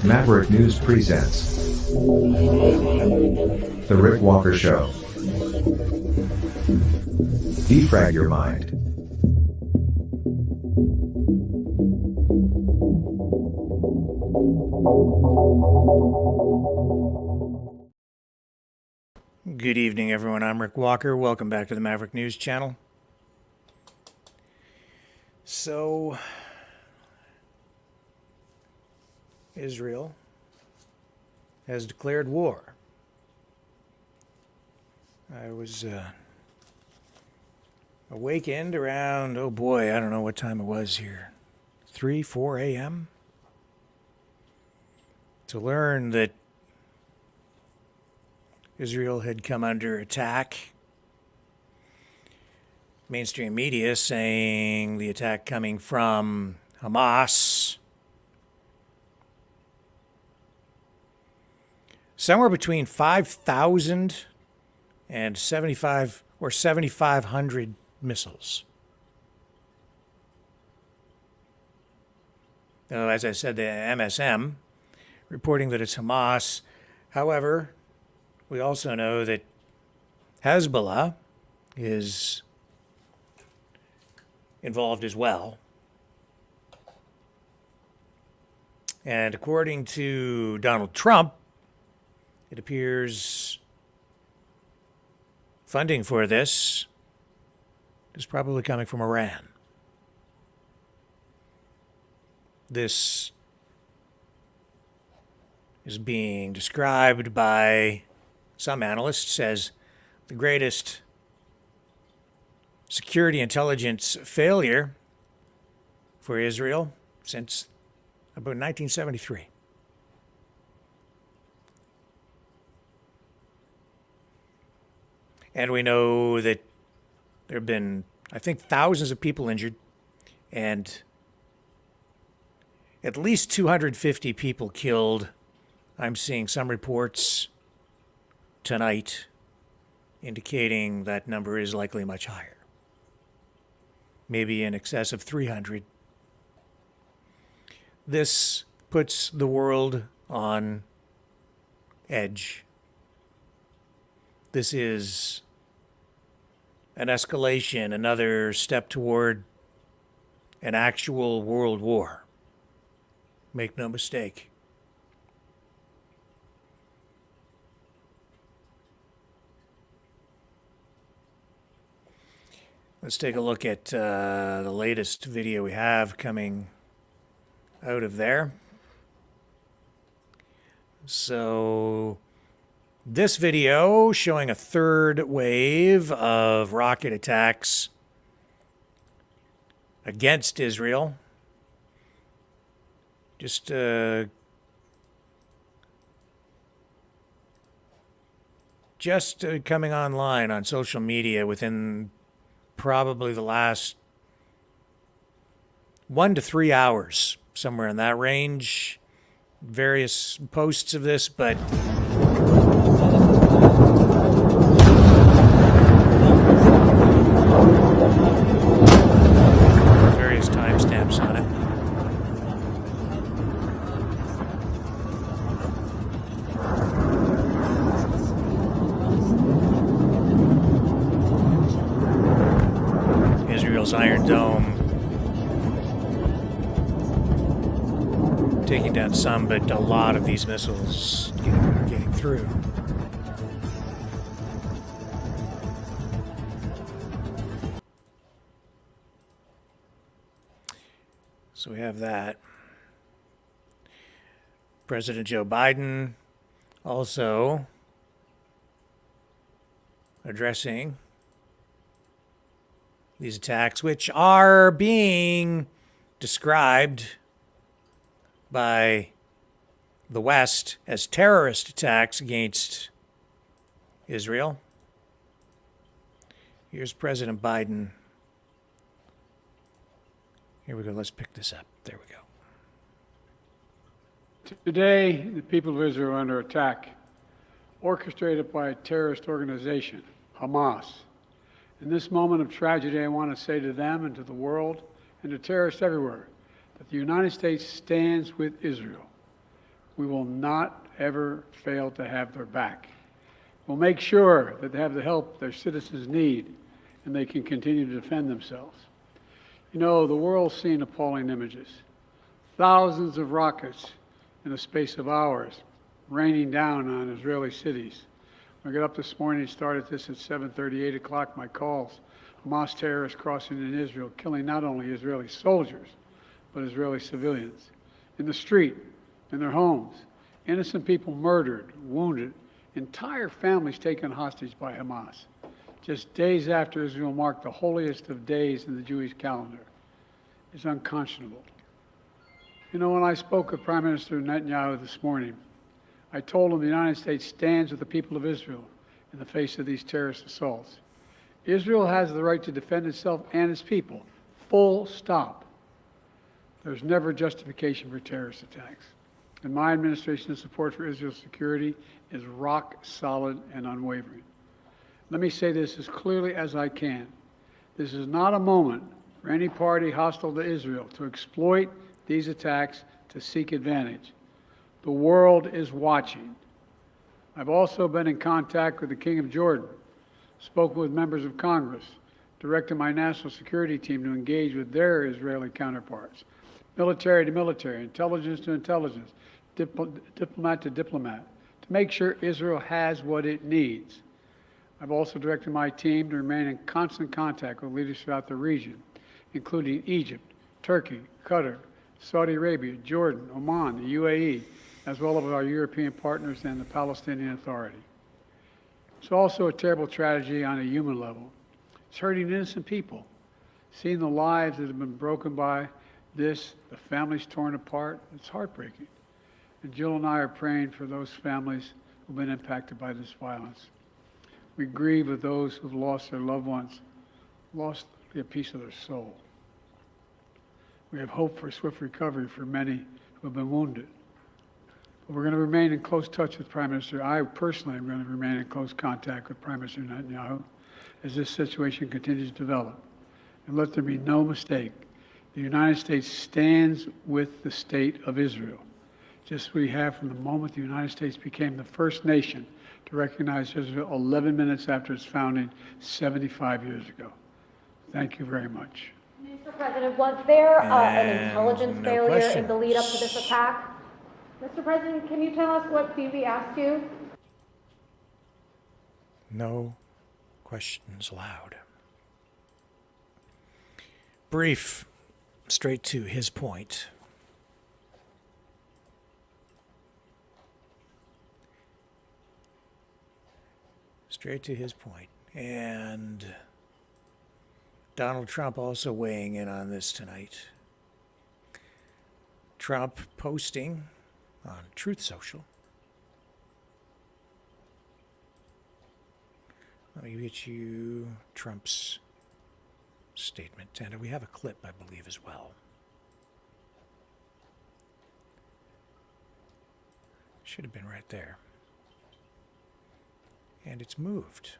Maverick News presents The Rick Walker Show. Defrag your mind. Good evening, everyone. I'm Rick Walker. Welcome back to the Maverick News channel. So, Israel has declared war. I was awakened around, oh boy, I don't know what time it was here, 3, 4 a.m. to learn that Israel had come under attack. Mainstream media saying the attack coming from Hamas. Somewhere between 5,000 and 75 or 7,500 missiles. Now, as I said, the MSM reporting that it's Hamas. However, we also know that Hezbollah is involved as well. And according to Donald Trump, it appears funding for this is probably coming from Iran. This is being described by some analysts as the greatest security intelligence failure for Israel since about 1973. And we know that there have been, I think, thousands of people injured and at least 250 people killed. I'm seeing some reports tonight indicating that number is likely much higher, maybe in excess of 300. This puts the world on edge. This is an escalation, another step toward an actual world war. Make no mistake. Let's take a look at the latest video we have coming out of there. So this video showing a third wave of rocket attacks against Israel. Just coming online on social media within probably the last 1 to 3 hours, somewhere in that range. Various posts of this, but various timestamps on it. Israel's Iron Dome taking down some, but a lot of these missiles are getting through. So we have that. President Joe Biden also addressing these attacks, which are being described by the West as terrorist attacks against Israel. Here's President Biden. Here we go. Let's pick this up. There we go. Today, the people of Israel are under attack, orchestrated by a terrorist organization, Hamas. In this moment of tragedy, I want to say to them and to the world and to terrorists everywhere that the United States stands with Israel. We will not ever fail to have their back. We'll make sure that they have the help their citizens need and they can continue to defend themselves. You know, the world's seen appalling images. Thousands of rockets in the space of hours raining down on Israeli cities. When I got up this morning, started this at 7:30, 8 o'clock, my calls. Hamas terrorists crossing in Israel, killing not only Israeli soldiers, but Israeli civilians. In the street, in their homes, innocent people murdered, wounded, entire families taken hostage by Hamas. Just days after Israel marked the holiest of days in the Jewish calendar. It's unconscionable. You know, when I spoke with Prime Minister Netanyahu this morning, I told him the United States stands with the people of Israel in the face of these terrorist assaults. Israel has the right to defend itself and its people, full stop. There's never justification for terrorist attacks. And my administration's support for Israel's security is rock solid and unwavering. Let me say this as clearly as I can. This is not a moment for any party hostile to Israel to exploit these attacks to seek advantage. The world is watching. I've also been in contact with the King of Jordan, spoken with members of Congress, directed my national security team to engage with their Israeli counterparts, military to military, intelligence to intelligence, diplomat to diplomat, to make sure Israel has what it needs. I've also directed my team to remain in constant contact with leaders throughout the region, including Egypt, Turkey, Qatar, Saudi Arabia, Jordan, Oman, the UAE, as well as our European partners and the Palestinian Authority. It's also a terrible tragedy on a human level. It's hurting innocent people. Seeing the lives that have been broken by this, the families torn apart, it's heartbreaking. And Jill and I are praying for those families who've been impacted by this violence. We grieve with those who've lost their loved ones, lost a piece of their soul. We have hope for swift recovery for many who have been wounded. But we're going to remain in close touch with Prime Minister. I personally am going to remain in close contact with Prime Minister Netanyahu as this situation continues to develop. And let there be no mistake, the United States stands with the state of Israel, just as we have from the moment the United States became the first nation to recognize Israel 11 minutes after its founding 75 years ago. Thank you very much. Mr. President, was there an intelligence no failure questions. in the lead up to this attack? Mr. President, can you tell us what Phoebe asked you? No questions allowed. Brief, straight to his point. Straight to his point. And Donald Trump also weighing in on this tonight. Trump posting on Truth Social. Let me get you Trump's statement. And we have a clip, I believe, as well. Should have been right there. And it's moved.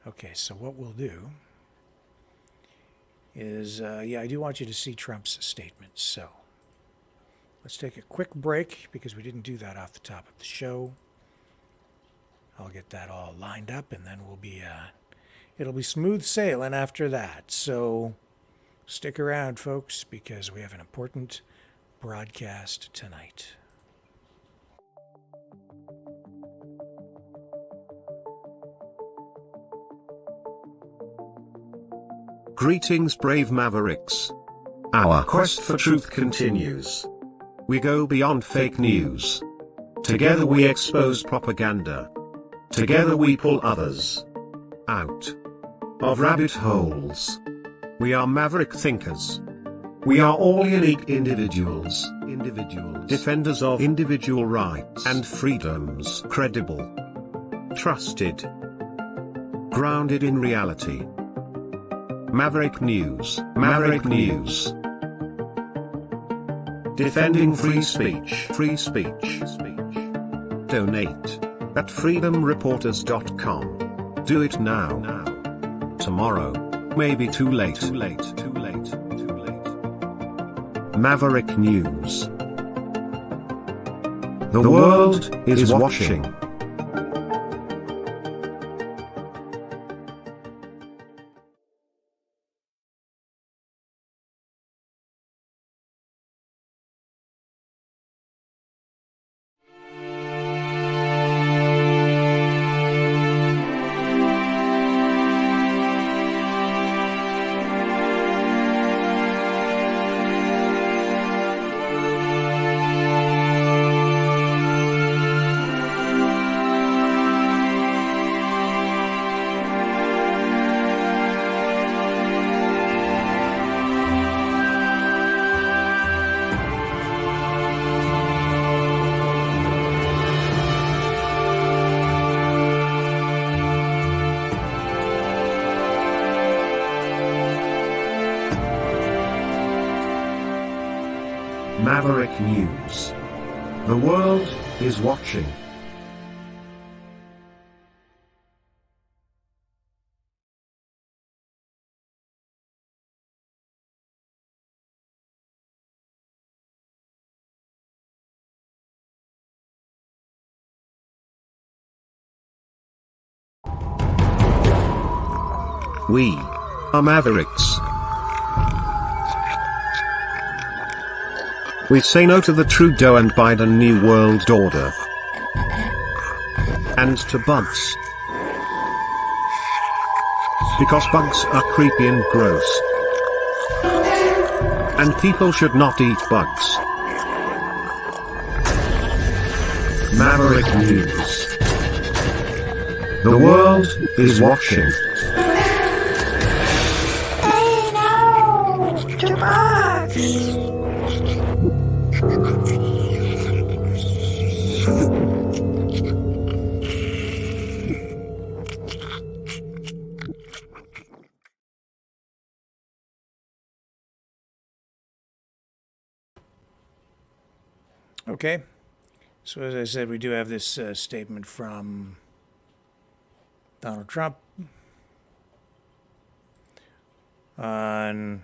Okay, so what we'll do is, I do want you to see Trump's statement. So let's take a quick break because we didn't do that off the top of the show. I'll get that all lined up and then it'll be smooth sailing after that. So stick around, folks, because we have an important broadcast tonight. Greetings, brave Mavericks. Our quest for truth continues. We go beyond fake news. Together we expose propaganda. Together we pull others out of rabbit holes. We are maverick thinkers. We are all unique individuals, defenders of individual rights and freedoms, credible, trusted, grounded in reality. Maverick News, Maverick News. Defending free speech, free speech. Donate at freedomreporters.com. Do it now. Tomorrow may be too late. Maverick News. The world is watching. Maverick News. The world is watching. We are Mavericks. We say no to the Trudeau and Biden New World Order. And to bugs. Because bugs are creepy and gross. And people should not eat bugs. Maverick News. The world is watching. Say no to bugs. Okay. So as I said, we do have this statement from Donald Trump on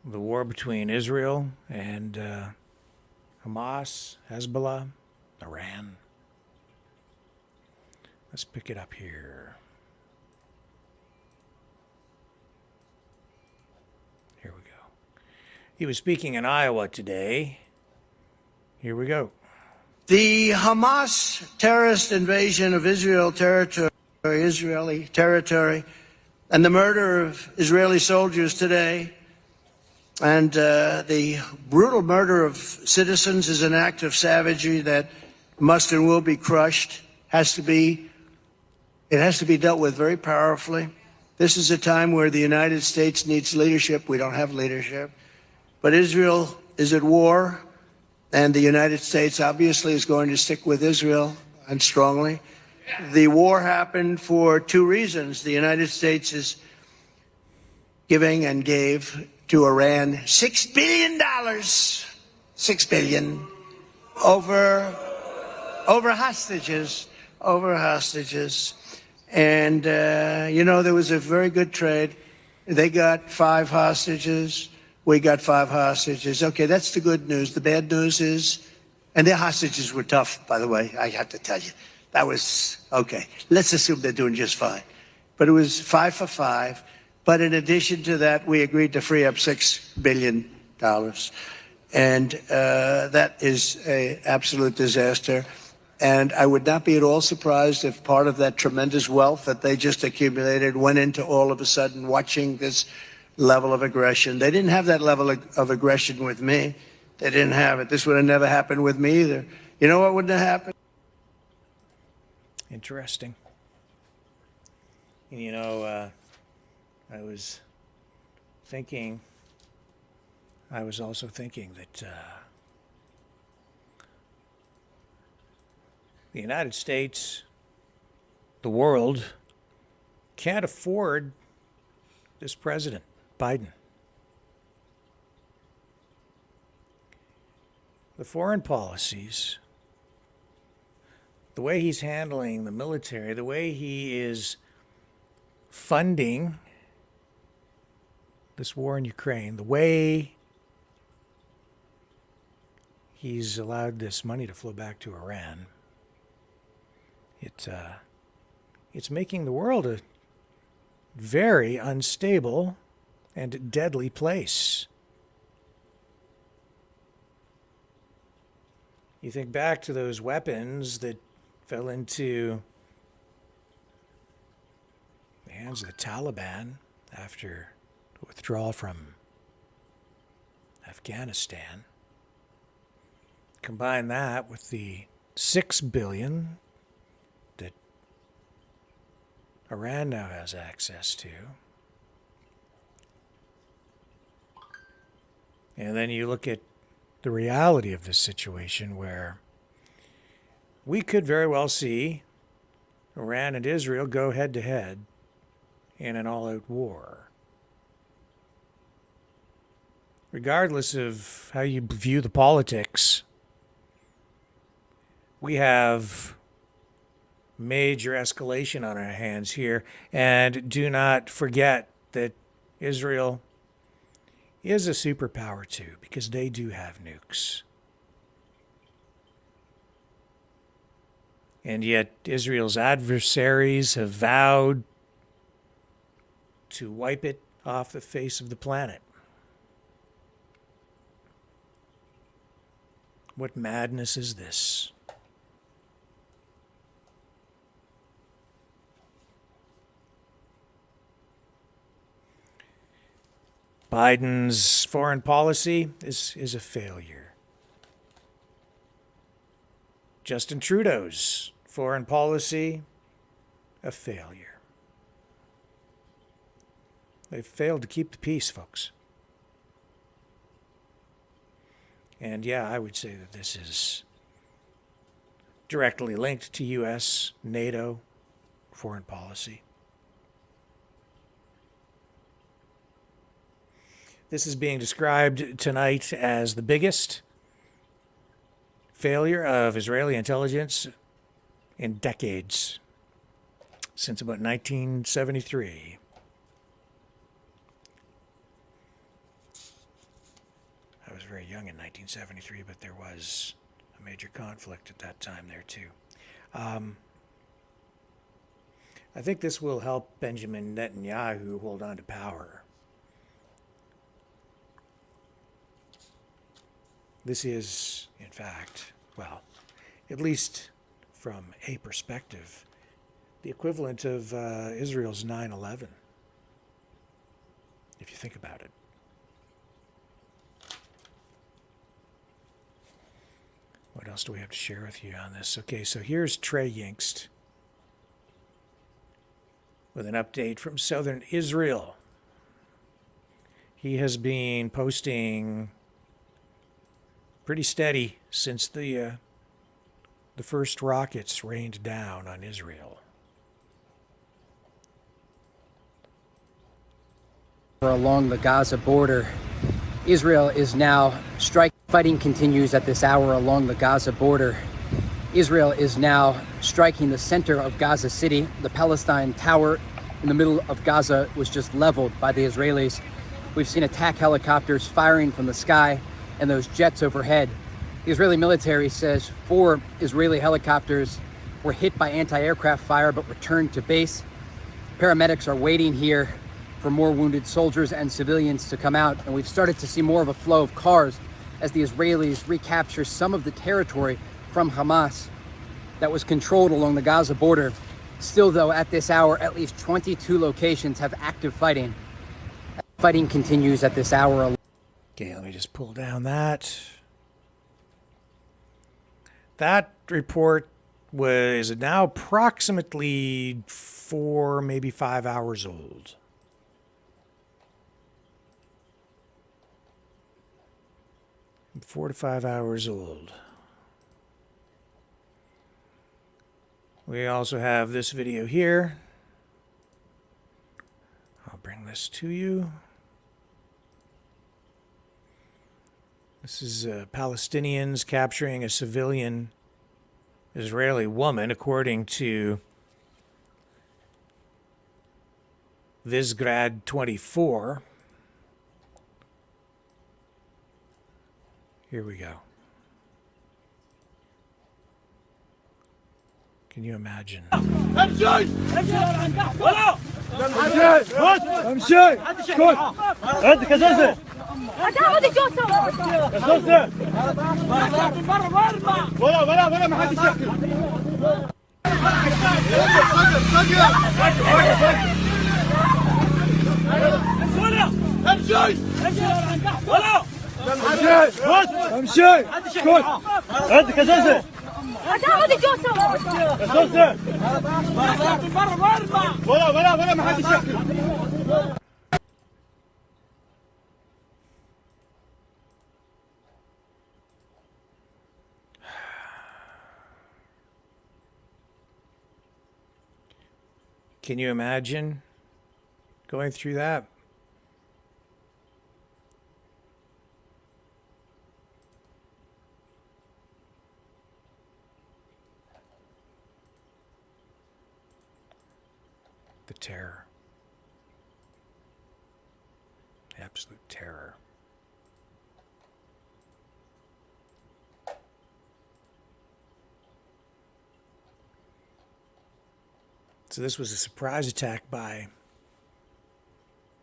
the war between Israel and Hamas, Hezbollah, Iran. Let's pick it up here. Here we go. He was speaking in Iowa today. Here we go. The Hamas terrorist invasion of Israeli territory, and the murder of Israeli soldiers today, and the brutal murder of citizens is an act of savagery that must and will be crushed. It has to be dealt with very powerfully. This is a time where the United States needs leadership. We don't have leadership. But Israel is at war, and the United States obviously is going to stick with Israel, and strongly. The war happened for two reasons. The United States is giving and gave to Iran $6 billion, $6 billion, over hostages. And, there was a very good trade. They got 5 hostages. We got 5 hostages. Okay, that's the good news. The bad news is, and their hostages were tough, by the way, I have to tell you. That was, okay, let's assume they're doing just fine. But it was 5 for 5. But in addition to that, we agreed to free up $6 billion. And that is an absolute disaster. And I would not be at all surprised if part of that tremendous wealth that they just accumulated went into all of a sudden watching this level of aggression. They didn't have that level of aggression with me. They didn't have it. This would have never happened with me either. You know what wouldn't have happened? Interesting. And, I was also thinking that the United States, the world, can't afford this president, Biden. The foreign policies, the way he's handling the military, the way he is funding this war in Ukraine, the way he's allowed this money to flow back to Iran. It's making the world a very unstable and deadly place. You think back to those weapons that fell into the hands of the Taliban after the withdrawal from Afghanistan. Combine that with the $6 billion that Iran now has access to. And then you look at the reality of this situation where we could very well see Iran and Israel go head to head in an all-out war. Regardless of how you view the politics, we have major escalation on our hands here. And do not forget that Israel is a superpower too, because they do have nukes. And yet Israel's adversaries have vowed to wipe it off the face of the planet. What madness is this? Biden's foreign policy is a failure. Justin Trudeau's foreign policy, a failure. They've failed to keep the peace, folks. And yeah, I would say that this is directly linked to U.S., NATO, foreign policy. This is being described tonight as the biggest failure of Israeli intelligence in decades, since about 1973. I was very young in 1973, but there was a major conflict at that time there too. I think this will help Benjamin Netanyahu hold on to power. This is, in fact, well, at least from a perspective, the equivalent of Israel's 9/11, if you think about it. What else do we have to share with you on this? Okay, so here's Trey Yingst with an update from southern Israel. He has been posting pretty steady since the first rockets rained down on Israel. Along the Gaza border, Israel is now striking. Fighting continues at this hour along the Gaza border. Israel is now striking the center of Gaza City. The Palestine Tower in the middle of Gaza was just leveled by the Israelis. We've seen attack helicopters firing from the sky and those jets overhead. The Israeli military says 4 Israeli helicopters were hit by anti-aircraft fire but returned to base. Paramedics are waiting here for more wounded soldiers and civilians to come out, and we've started to see more of a flow of cars as the Israelis recapture some of the territory from Hamas that was controlled along the Gaza border. Still, though, at this hour, at least 22 locations have active fighting. Fighting continues at this hour. Okay, let me just pull down that. That report is now approximately 4, maybe 5 hours old. Four to 5 hours old. We also have this video here. I'll bring this to you. This is Palestinians capturing a civilian Israeli woman, according to Visgrad 24. Here we go. Can you imagine? Can you imagine going through that? The terror. Absolute terror. So this was a surprise attack by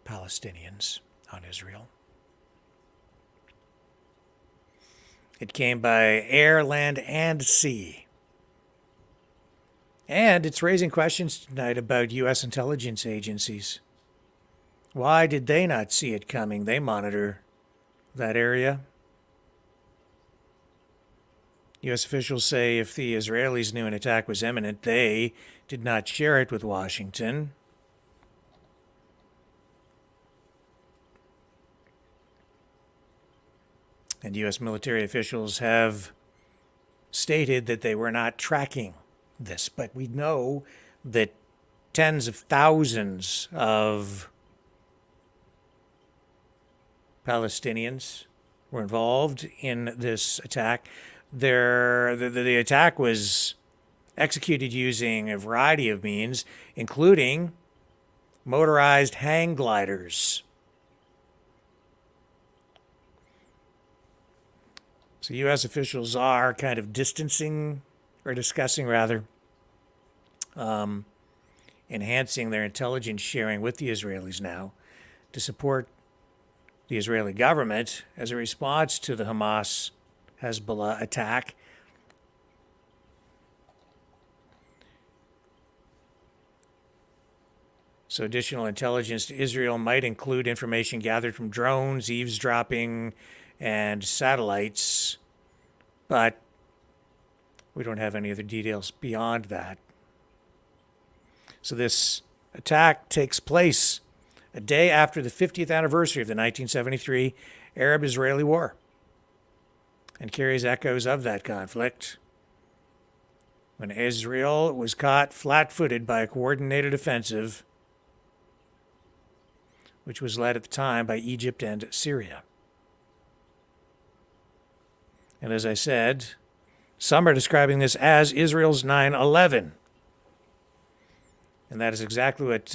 Palestinians on Israel. It came by air, land, and sea. And it's raising questions tonight about U.S. intelligence agencies. Why did they not see it coming? They monitor that area. U.S. officials say if the Israelis knew an attack was imminent, they did not share it with Washington. And U.S. military officials have stated that they were not tracking this. But we know that tens of thousands of Palestinians were involved in this attack. The attack was executed using a variety of means, including motorized hang gliders. So U.S. officials are kind of discussing enhancing their intelligence sharing with the Israelis now to support the Israeli government as a response to the Hamas-Hezbollah attack. So additional intelligence to Israel might include information gathered from drones, eavesdropping, and satellites, but we don't have any other details beyond that. So this attack takes place a day after the 50th anniversary of the 1973 Arab-Israeli War and carries echoes of that conflict, when Israel was caught flat-footed by a coordinated offensive which was led at the time by Egypt and Syria. And as I said, some are describing this as Israel's 9/11. And that is exactly what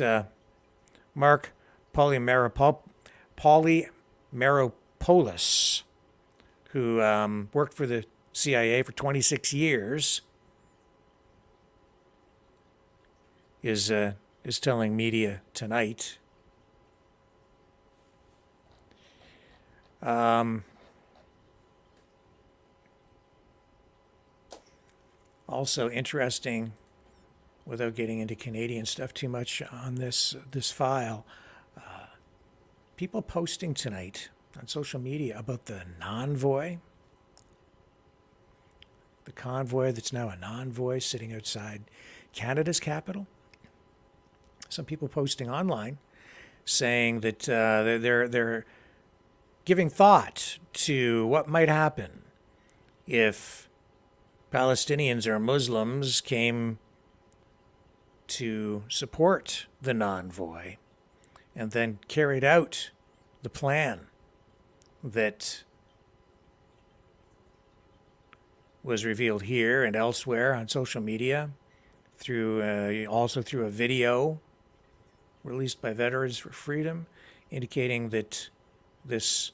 Mark Polymeropoulos, who worked for the CIA for 26 years, is telling media tonight. Also interesting, without getting into Canadian stuff too much on this file, people posting tonight on social media about the convoy that's now a non-voy sitting outside Canada's capital. Some people posting online saying that they're giving thought to what might happen if Palestinians or Muslims came to support the non-voy and then carried out the plan that was revealed here and elsewhere on social media, also through a video released by Veterans for Freedom, indicating that this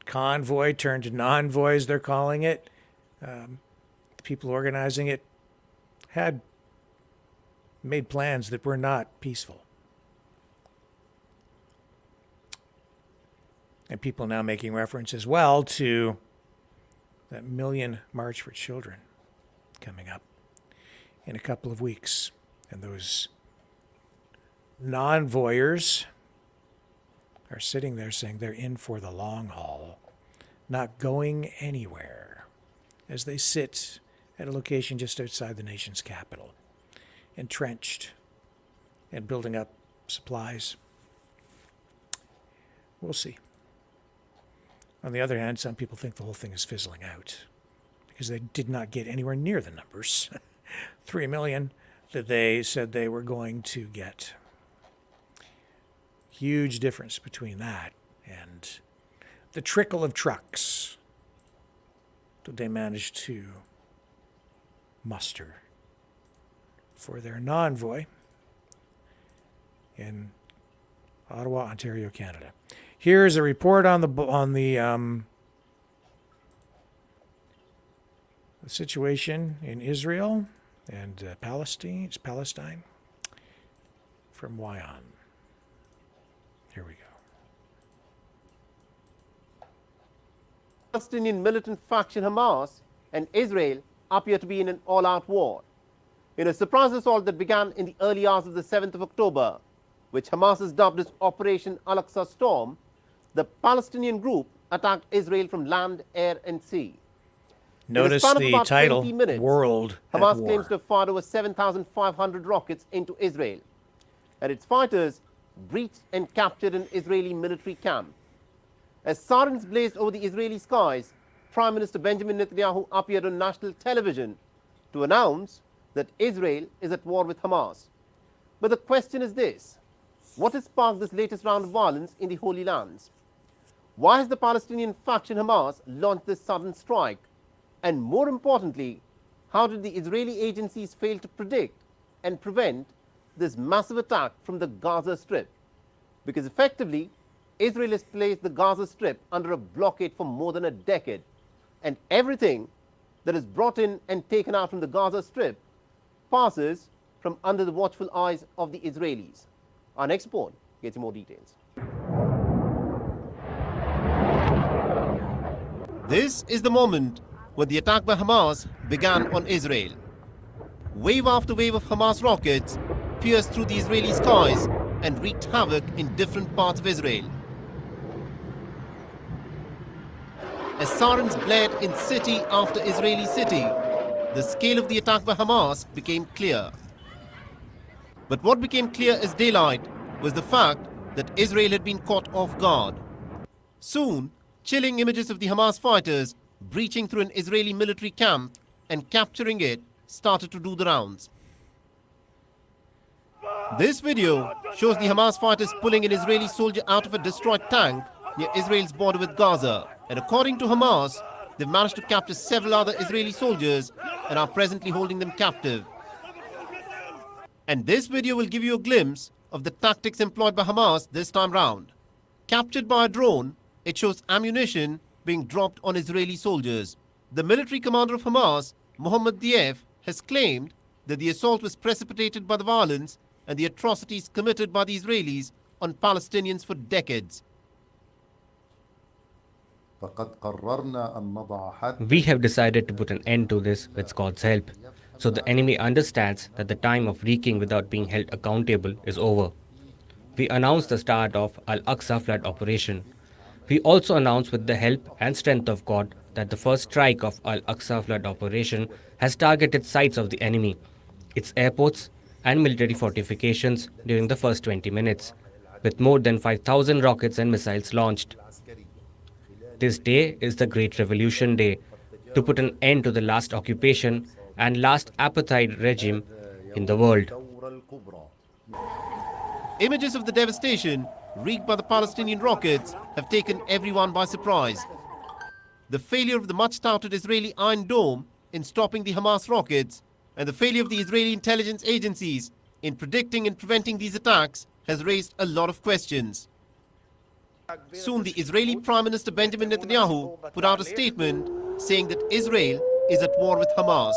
convoy turned non-voys, they're calling it. The people organizing it had made plans that were not peaceful. And people now making reference as well to that million March for Children coming up in a couple of weeks. And those non-voyeurs are sitting there saying they're in for the long haul, not going anywhere, as they sit at a location just outside the nation's capital, entrenched and building up supplies. We'll see. On the other hand, some people think the whole thing is fizzling out because they did not get anywhere near the numbers, 3 million, that they said they were going to get. Huge difference between that and the trickle of trucks that they managed to muster for their non-voy in Ottawa, Ontario, Canada. Here's a report on the situation in Israel and Palestine from Wyon. Here we go. Palestinian militant faction Hamas and Israel appear to be in an all-out war. In a surprise assault that began in the early hours of the 7th of October, which Hamas has dubbed as Operation Al-Aqsa Storm, the Palestinian group attacked Israel from land, air and sea. Notice the title, World at War. Hamas claims to have fired over 7,500 rockets into Israel, and its fighters breached and captured an Israeli military camp. As sirens blazed over the Israeli skies, Prime Minister Benjamin Netanyahu appeared on national television to announce that Israel is at war with Hamas. But the question is this: what has sparked this latest round of violence in the Holy Lands? Why has the Palestinian faction Hamas launched this sudden strike? And more importantly, how did the Israeli agencies fail to predict and prevent this massive attack from the Gaza Strip? Because effectively, Israel has placed the Gaza Strip under a blockade for more than a decade, and everything that is brought in and taken out from the Gaza Strip passes from under the watchful eyes of the Israelis. Our next report gets you more details. This is the moment when the attack by Hamas began on Israel. Wave after wave of Hamas rockets pierced through the Israeli skies and wreaked havoc in different parts of Israel. As sirens blared in city after Israeli city, the scale of the attack by Hamas became clear. But what became clear as daylight was the fact that Israel had been caught off guard. Soon, chilling images of the Hamas fighters breaching through an Israeli military camp and capturing it started to do the rounds. This video shows the Hamas fighters pulling an Israeli soldier out of a destroyed tank near Israel's border with Gaza. And according to Hamas, they've managed to capture several other Israeli soldiers and are presently holding them captive. And this video will give you a glimpse of the tactics employed by Hamas this time round. Captured by a drone, it shows ammunition being dropped on Israeli soldiers. The military commander of Hamas, Mohammed Dief, has claimed that the assault was precipitated by the violence and the atrocities committed by the Israelis on Palestinians for decades. We have decided to put an end to this with God's help, so the enemy understands that the time of wreaking without being held accountable is over. We announced the start of Al-Aqsa flood operation. We also announced with the help and strength of God that the first strike of Al-Aqsa flood operation has targeted sites of the enemy, its airports and military fortifications during the first 20 minutes, with more than 5,000 rockets and missiles launched. This day is the Great Revolution Day, to put an end to the last occupation and last apartheid regime in the world. Images of the devastation wreaked by the Palestinian rockets have taken everyone by surprise. The failure of the much-touted Israeli Iron Dome in stopping the Hamas rockets and the failure of the Israeli intelligence agencies in predicting and preventing these attacks has raised a lot of questions. Soon, the Israeli Prime Minister Benjamin Netanyahu put out a statement saying that Israel is at war with Hamas.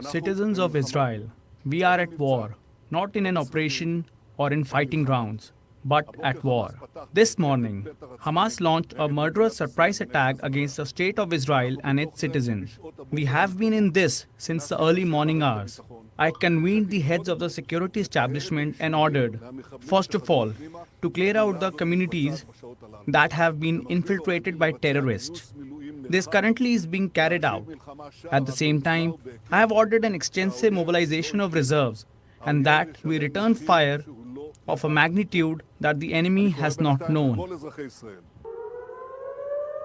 Citizens of Israel, we are at war, not in an operation or in fighting grounds, but at war. This morning, Hamas launched a murderous surprise attack against the state of Israel and its citizens. We have been in this since the early morning hours. I convened the heads of the security establishment and ordered, first of all, to clear out the communities that have been infiltrated by terrorists. This currently is being carried out. At the same time, I have ordered an extensive mobilization of reserves and that we return fire of a magnitude that the enemy has not known.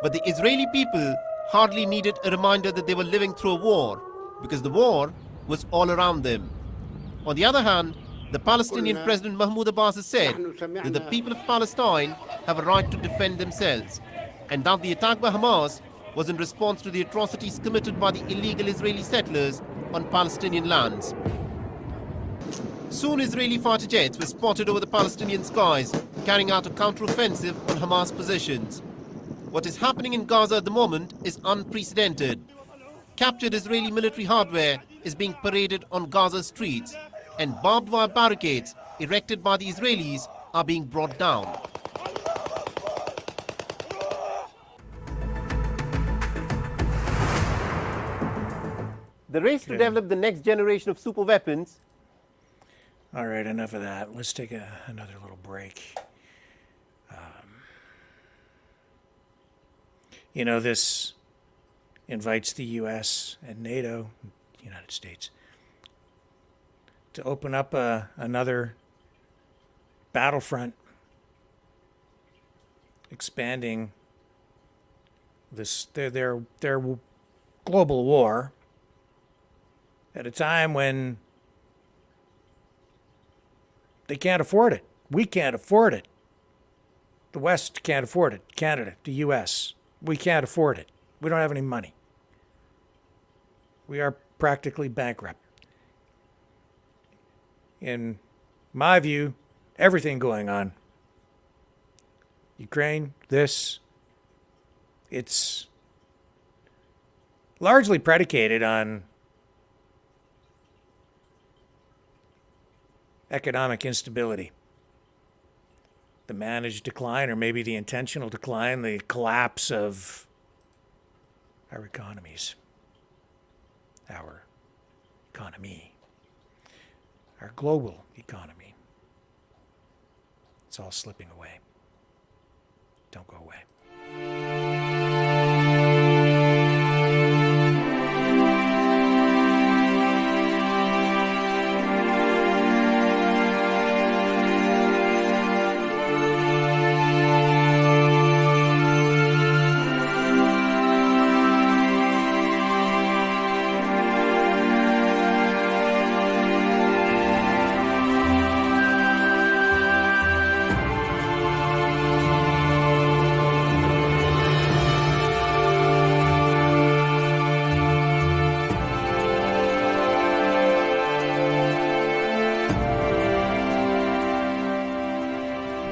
But the Israeli people hardly needed a reminder that they were living through a war, because the war was all around them. On the other hand, the Palestinian President Mahmoud Abbas has said that the people of Palestine have a right to defend themselves, and that the attack by Hamas was in response to the atrocities committed by the illegal Israeli settlers on Palestinian lands. Soon Israeli fighter jets were spotted over the Palestinian skies, carrying out a counter-offensive on Hamas positions. What is happening in Gaza at the moment is unprecedented. Captured Israeli military hardware is being paraded on Gaza streets, and barbed wire barricades erected by the Israelis are being brought down. The race to develop the next generation of super weapons. All right, enough of that. Let's take another little break. This invites the U.S. and NATO, United States, to open up another battlefront, expanding their global war at a time when they can't afford it. We can't afford it. The West can't afford it. Canada, the U.S., we can't afford it. We don't have any money. We are practically bankrupt. In my view, everything going on, Ukraine, it's largely predicated on economic instability. The managed decline, or maybe the intentional decline, the collapse of our economies, our economy, our global economy. It's all slipping away. Don't go away.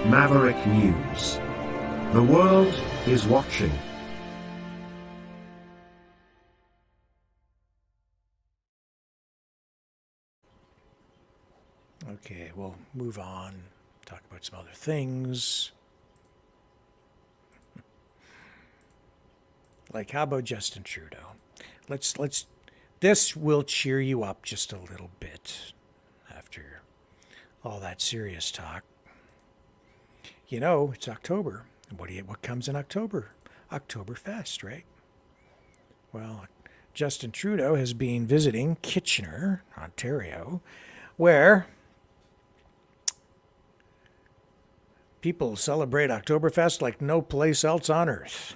Maverick News. The world is watching. Okay, we'll move on, talk about some other things. Like, how about Justin Trudeau? This will cheer you up just a little bit after all that serious talk. It's October. What comes in October? Oktoberfest, right? Well, Justin Trudeau has been visiting Kitchener, Ontario, where people celebrate Oktoberfest like no place else on earth.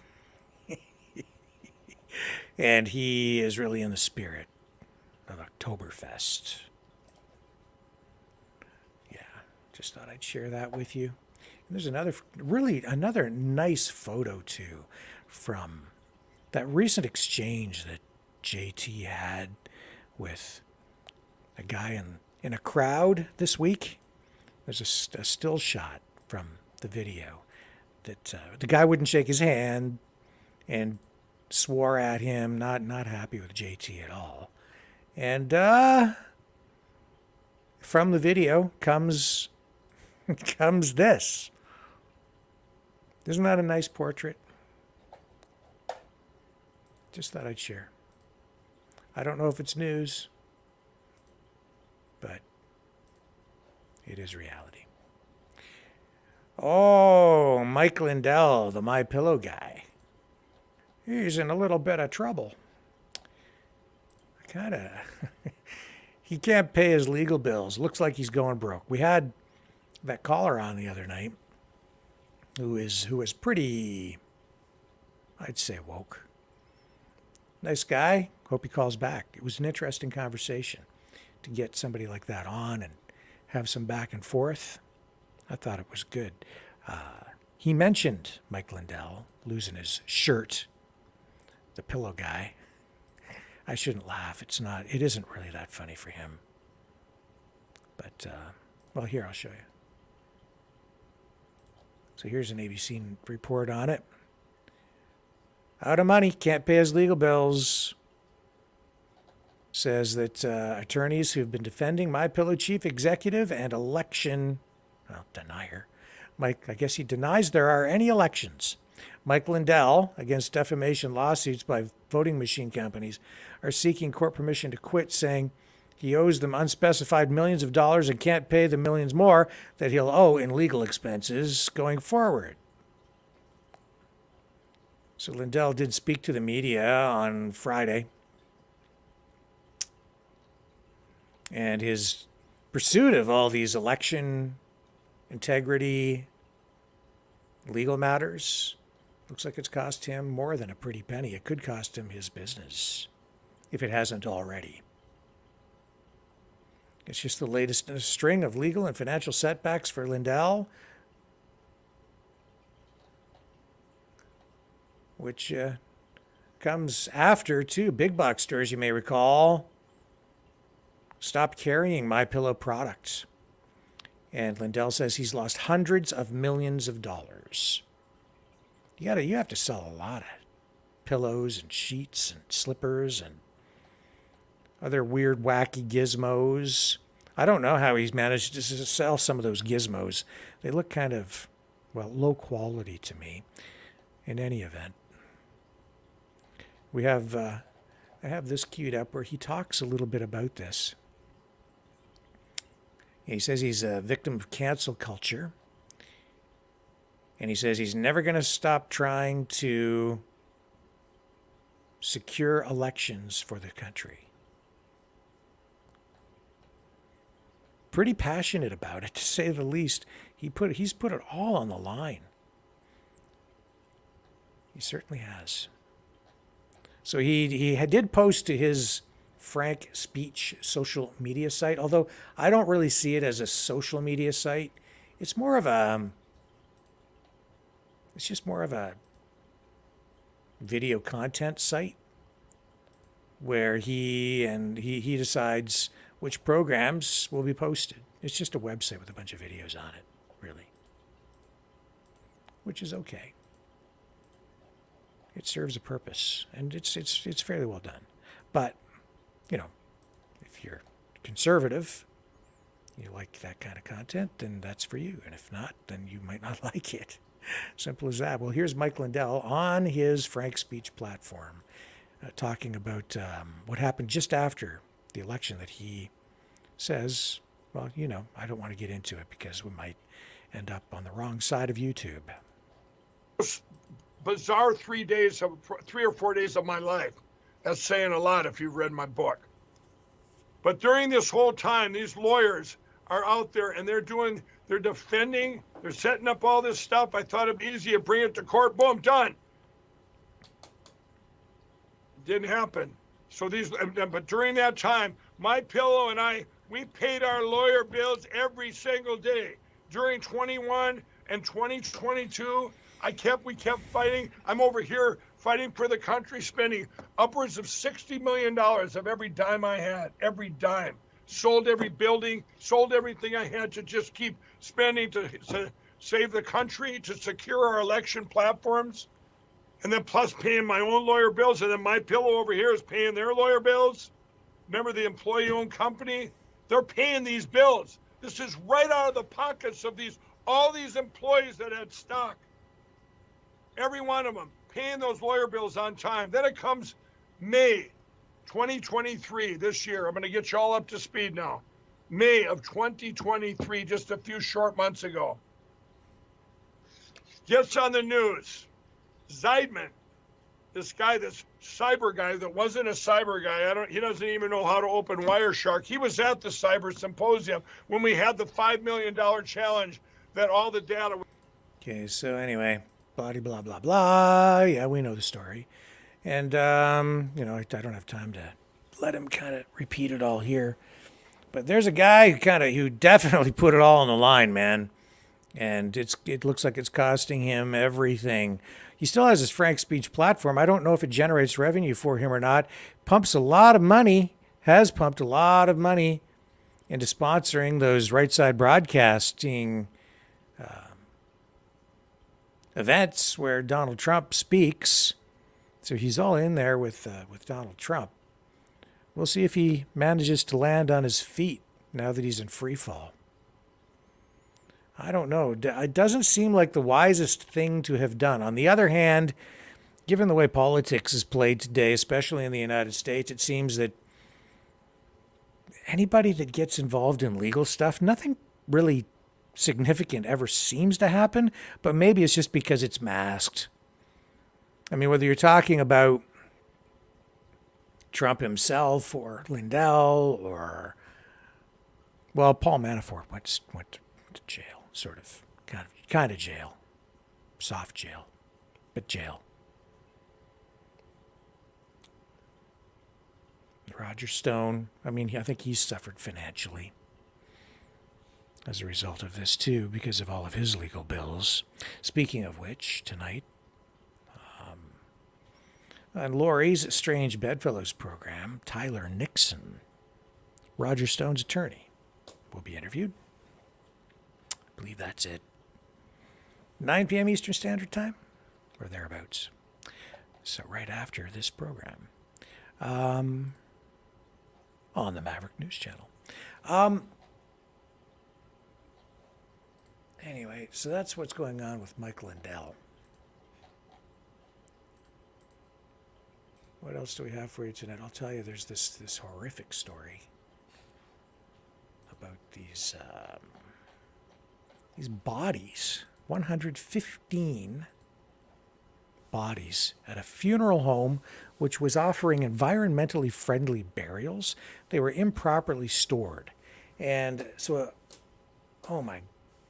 And he is really in the spirit of Oktoberfest. Yeah, just thought I'd share that with you. And there's another nice photo too from that recent exchange that JT had with a guy in a crowd this week. There's a still shot from the video that the guy wouldn't shake his hand, and swore at him, not happy with JT at all. And from the video comes this. Isn't that a nice portrait? Just thought I'd share. I don't know if it's news, but it is reality. Oh, Mike Lindell, the MyPillow guy. He's in a little bit of trouble. He can't pay his legal bills. Looks like he's going broke. We had that caller on the other night who is pretty, I'd say, woke. Nice guy. Hope he calls back. It was an interesting conversation to get somebody like that on and have some back and forth. I thought it was good. He mentioned Mike Lindell losing his shirt, the pillow guy. I shouldn't laugh. It isn't really that funny for him. But, well, here, I'll show you. So here's an ABC report on it. Out of money, can't pay his legal bills. Says that attorneys who've been defending MyPillow chief executive and election, denier, Mike, I guess he denies there are any elections. Mike Lindell, against defamation lawsuits by voting machine companies, are seeking court permission to quit, saying he owes them unspecified millions of dollars and can't pay the millions more that he'll owe in legal expenses going forward. So Lindell did speak to the media on Friday. And his pursuit of all these election integrity, legal matters, looks like it's cost him more than a pretty penny. It could cost him his business, if it hasn't already. It's just the latest in a string of legal and financial setbacks for Lindell, which comes after two big box stores, you may recall, stopped carrying MyPillow products. And Lindell says he's lost hundreds of millions of dollars. You have to sell a lot of pillows and sheets and slippers and other weird, wacky gizmos. I don't know how he's managed to sell some of those gizmos. They look kind of, low quality to me. In any event, we have I have this queued up where he talks a little bit about this. He says he's a victim of cancel culture. And he says he's never going to stop trying to secure elections for the country. Pretty passionate about it, to say the least. He's put it all on the line. He certainly has. So he did post to his Frank Speech social media site, although I don't really see it as a social media site. It's more of a video content site where he decides which programs will be posted. It's just a website with a bunch of videos on it, really, which is okay. It serves a purpose, and it's fairly well done. But if you're conservative, you like that kind of content, then that's for you. And if not, then you might not like it. Simple as that. Well, here's Mike Lindell on his Frank Speech platform talking about what happened just after the election that he says, I don't want to get into it because we might end up on the wrong side of YouTube. Bizarre 3 or 4 days of my life. That's saying a lot if you've read my book. But during this whole time, these lawyers are out there and they're defending, they're setting up all this stuff. I thought it'd be easy to bring it to court, boom, done. Didn't happen. So but during that time, MyPillow and we paid our lawyer bills every single day. During 21 and 2022, we kept fighting. I'm over here fighting for the country, spending upwards of $60 million of every dime I had, every dime. Sold every building, sold everything I had to just keep spending to save the country, to secure our election platforms. and then plus paying my own lawyer bills, and then my pillow over here is paying their lawyer bills. Remember the employee-owned company? They're paying these bills. This is right out of the pockets of all these employees that had stock. Every one of them paying those lawyer bills on time. Then it comes May 2023 this year. I'm going to get you all up to speed now. May of 2023, just a few short months ago. Gets on the news. Zeidman, this guy, this cyber guy that wasn't a cyber guy, he doesn't even know how to open Wireshark. He was at the cyber symposium when we had the $5 million challenge that all the data. Okay, so anyway, blah, blah, blah, blah. Yeah, we know the story. And, I don't have time to let him kind of repeat it all here. But there's a guy who definitely put it all on the line, man. And it looks like it's costing him everything. He still has his frank speech platform. I don't know if it generates revenue for him or not. Pumps a lot of money, has pumped a lot of money into sponsoring those right side broadcasting events where Donald Trump speaks. So he's all in there with Donald Trump. We'll see if he manages to land on his feet now that he's in free fall. I don't know. It doesn't seem like the wisest thing to have done. On the other hand, given the way politics is played today, especially in the United States, it seems that anybody that gets involved in legal stuff, nothing really significant ever seems to happen, but maybe it's just because it's masked. I mean, whether you're talking about Trump himself or Lindell or, well, Paul Manafort went to jail, sort of, kind of jail, soft jail, but jail. Roger Stone, I think he's suffered financially as a result of this too, because of all of his legal bills. Speaking of which, tonight, on Lori's Strange Bedfellows program, Tyler Nixon, Roger Stone's attorney, will be interviewed. I believe that's it. 9 p.m. Eastern Standard Time, or thereabouts. So right after this program, on the Maverick News Channel. Anyway, so that's what's going on with Mike Lindell. What else do we have for you tonight? I'll tell you, there's this horrific story about these bodies, 115 bodies at a funeral home which was offering environmentally friendly burials. They were improperly stored. And so,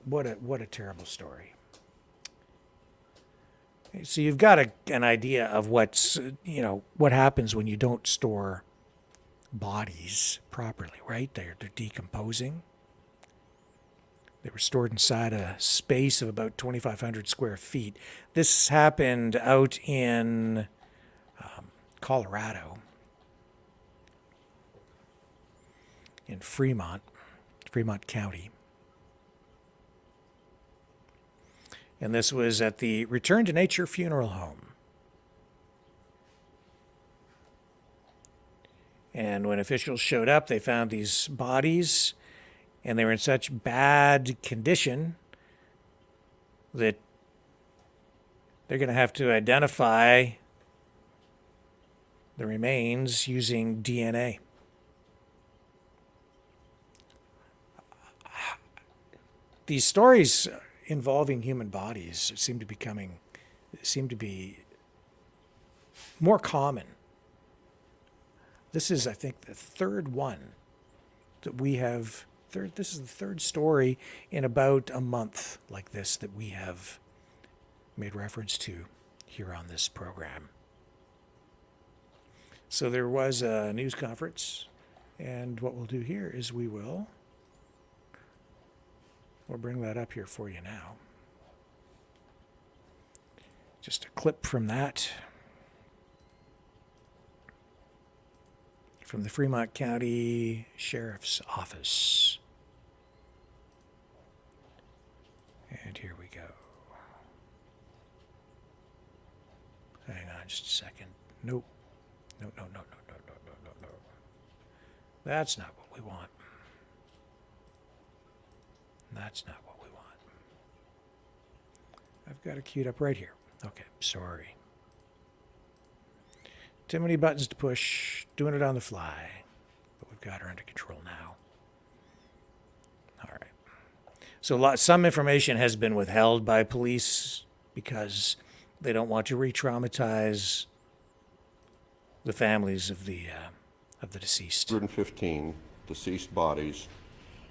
what a terrible story. So you've got an idea of what happens when you don't store bodies properly, right? They're decomposing. They were stored inside a space of about 2,500 square feet. This happened out in Colorado, in Fremont County. And this was at the Return to Nature Funeral Home. And when officials showed up, they found these bodies, and they were in such bad condition that they're going to have to identify the remains using DNA. These stories involving human bodies seem to be more common. This is, I think, the third one that we have. This is the third story in about a month like this that we have made reference to here on this program. So there was a news conference, and what we'll do here is we'll bring that up here for you now. Just a clip from that. From the Fremont County Sheriff's Office. And here we go. on just a second. Nope. No, no, no, no, no, no, no, no, no. That's not what we want. That's not what we want. I've got it queued up right here. Okay, sorry. Too many buttons to push. Doing it on the fly. But we've got her under control now. All right. So some information has been withheld by police because they don't want to re-traumatize the families of the deceased. 115 deceased bodies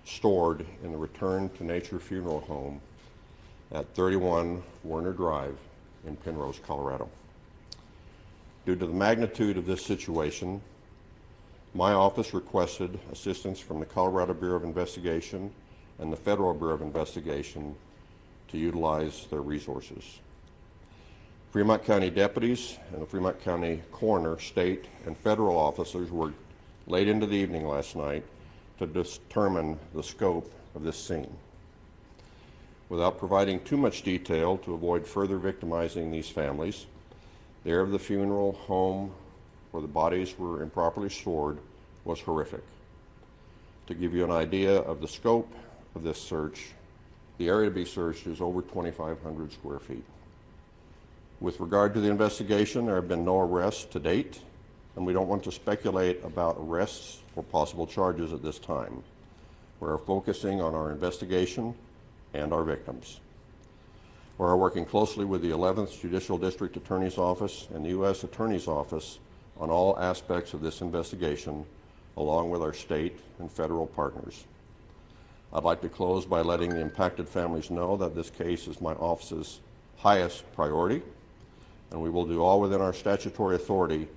stored in the Return to Nature Funeral Home at 31 Werner Drive in Penrose, Colorado. Due to the magnitude of this situation, my office requested assistance from the Colorado Bureau of Investigation and the Federal Bureau of Investigation to utilize their resources. Fremont County deputies and the Fremont County coroner, state, and federal officers worked late into the evening last night to determine the scope of this scene. Without providing too much detail to avoid further victimizing these families, the area of the funeral home where the bodies were improperly stored was horrific. To give you an idea of the scope of this search, the area to be searched is over 2,500 square feet. With regard to the investigation, there have been no arrests to date, and we don't want to speculate about arrests or possible charges at this time. We are focusing on our investigation and our victims. We are working closely with the 11th Judicial District Attorney's Office and the U.S. Attorney's Office on all aspects of this investigation, along with our state and federal partners. I'd like to close by letting the impacted families know that this case is my office's highest priority, and we will do all within our statutory authority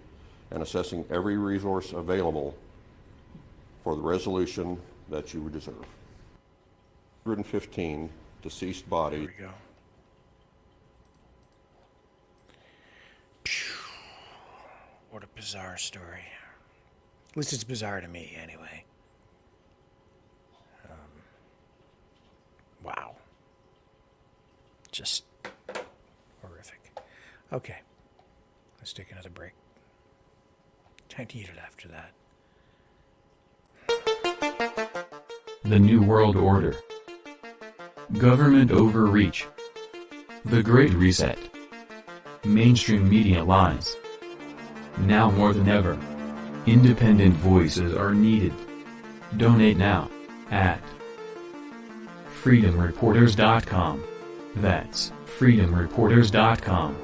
in assessing every resource available for the resolution that you deserve. 115 deceased bodies. There we go. What a bizarre story. At least it's bizarre to me, anyway. Wow. Just horrific. Okay. Let's take another break. I need it after that. The New World Order. Government overreach. The Great Reset. Mainstream media lies. Now more than ever, independent voices are needed. Donate now at freedomreporters.com. That's freedomreporters.com.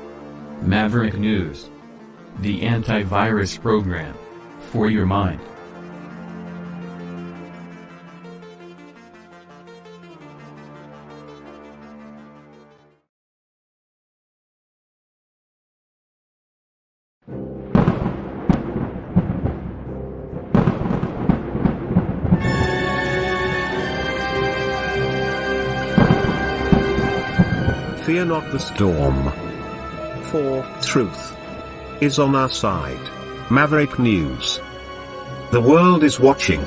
Maverick News. The antivirus program for your mind. Fear not the storm, for truth is on our side. Maverick News. The world is watching.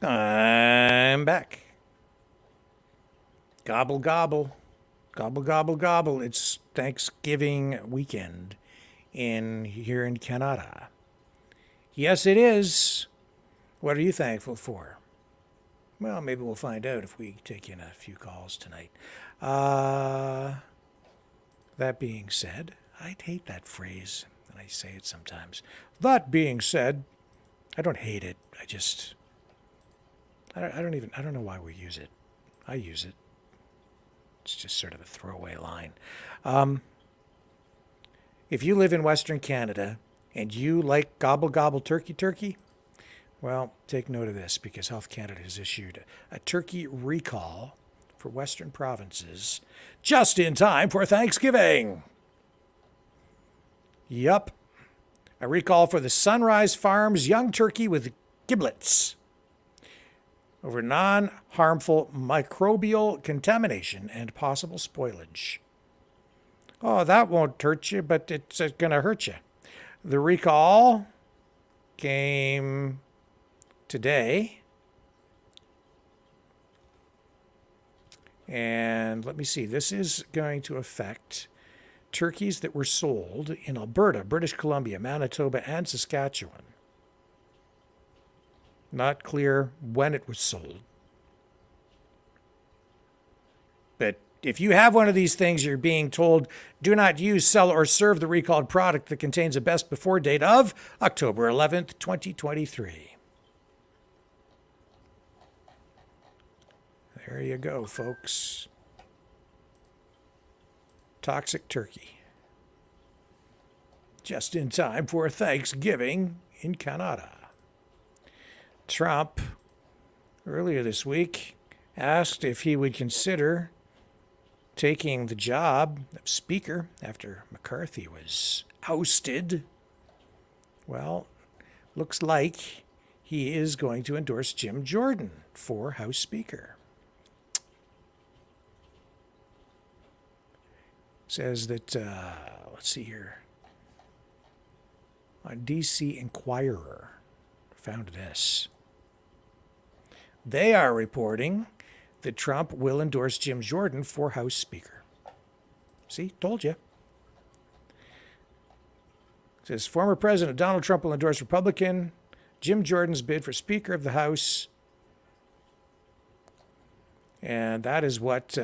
I'm back. Gobble, gobble. Gobble, gobble, gobble. It's Thanksgiving weekend here in Canada. Yes, it is. What are you thankful for? Well, maybe we'll find out if we take in a few calls tonight. That being said, I hate that phrase, and I say it sometimes. That being said, I don't hate it. I don't know why we use it. I use it. It's just sort of a throwaway line. If you live in Western Canada and you like gobble gobble turkey, well, take note of this because Health Canada has issued a turkey recall for Western provinces just in time for Thanksgiving. Yup. A recall for the Sunrise Farms young turkey with giblets over non-harmful microbial contamination and possible spoilage. Oh, that won't hurt you, but it's going to hurt you. The recall came today. And let me see, this is going to affect turkeys that were sold in Alberta, British Columbia, Manitoba, and Saskatchewan. Not clear when it was sold. But if you have one of these things, you're being told, do not use, sell, or serve the recalled product that contains a best before date of October 11th, 2023. There you go, folks. Toxic turkey. Just in time for Thanksgiving in Canada. Trump, earlier this week, asked if he would consider taking the job of Speaker after McCarthy was ousted. Well, looks like he is going to endorse Jim Jordan for House Speaker. Says that, let's see here, on DC Inquirer, found this. They are reporting that Trump will endorse Jim Jordan for House Speaker. See, told you. It says former President Donald Trump will endorse Republican Jim Jordan's bid for Speaker of the House. And that is what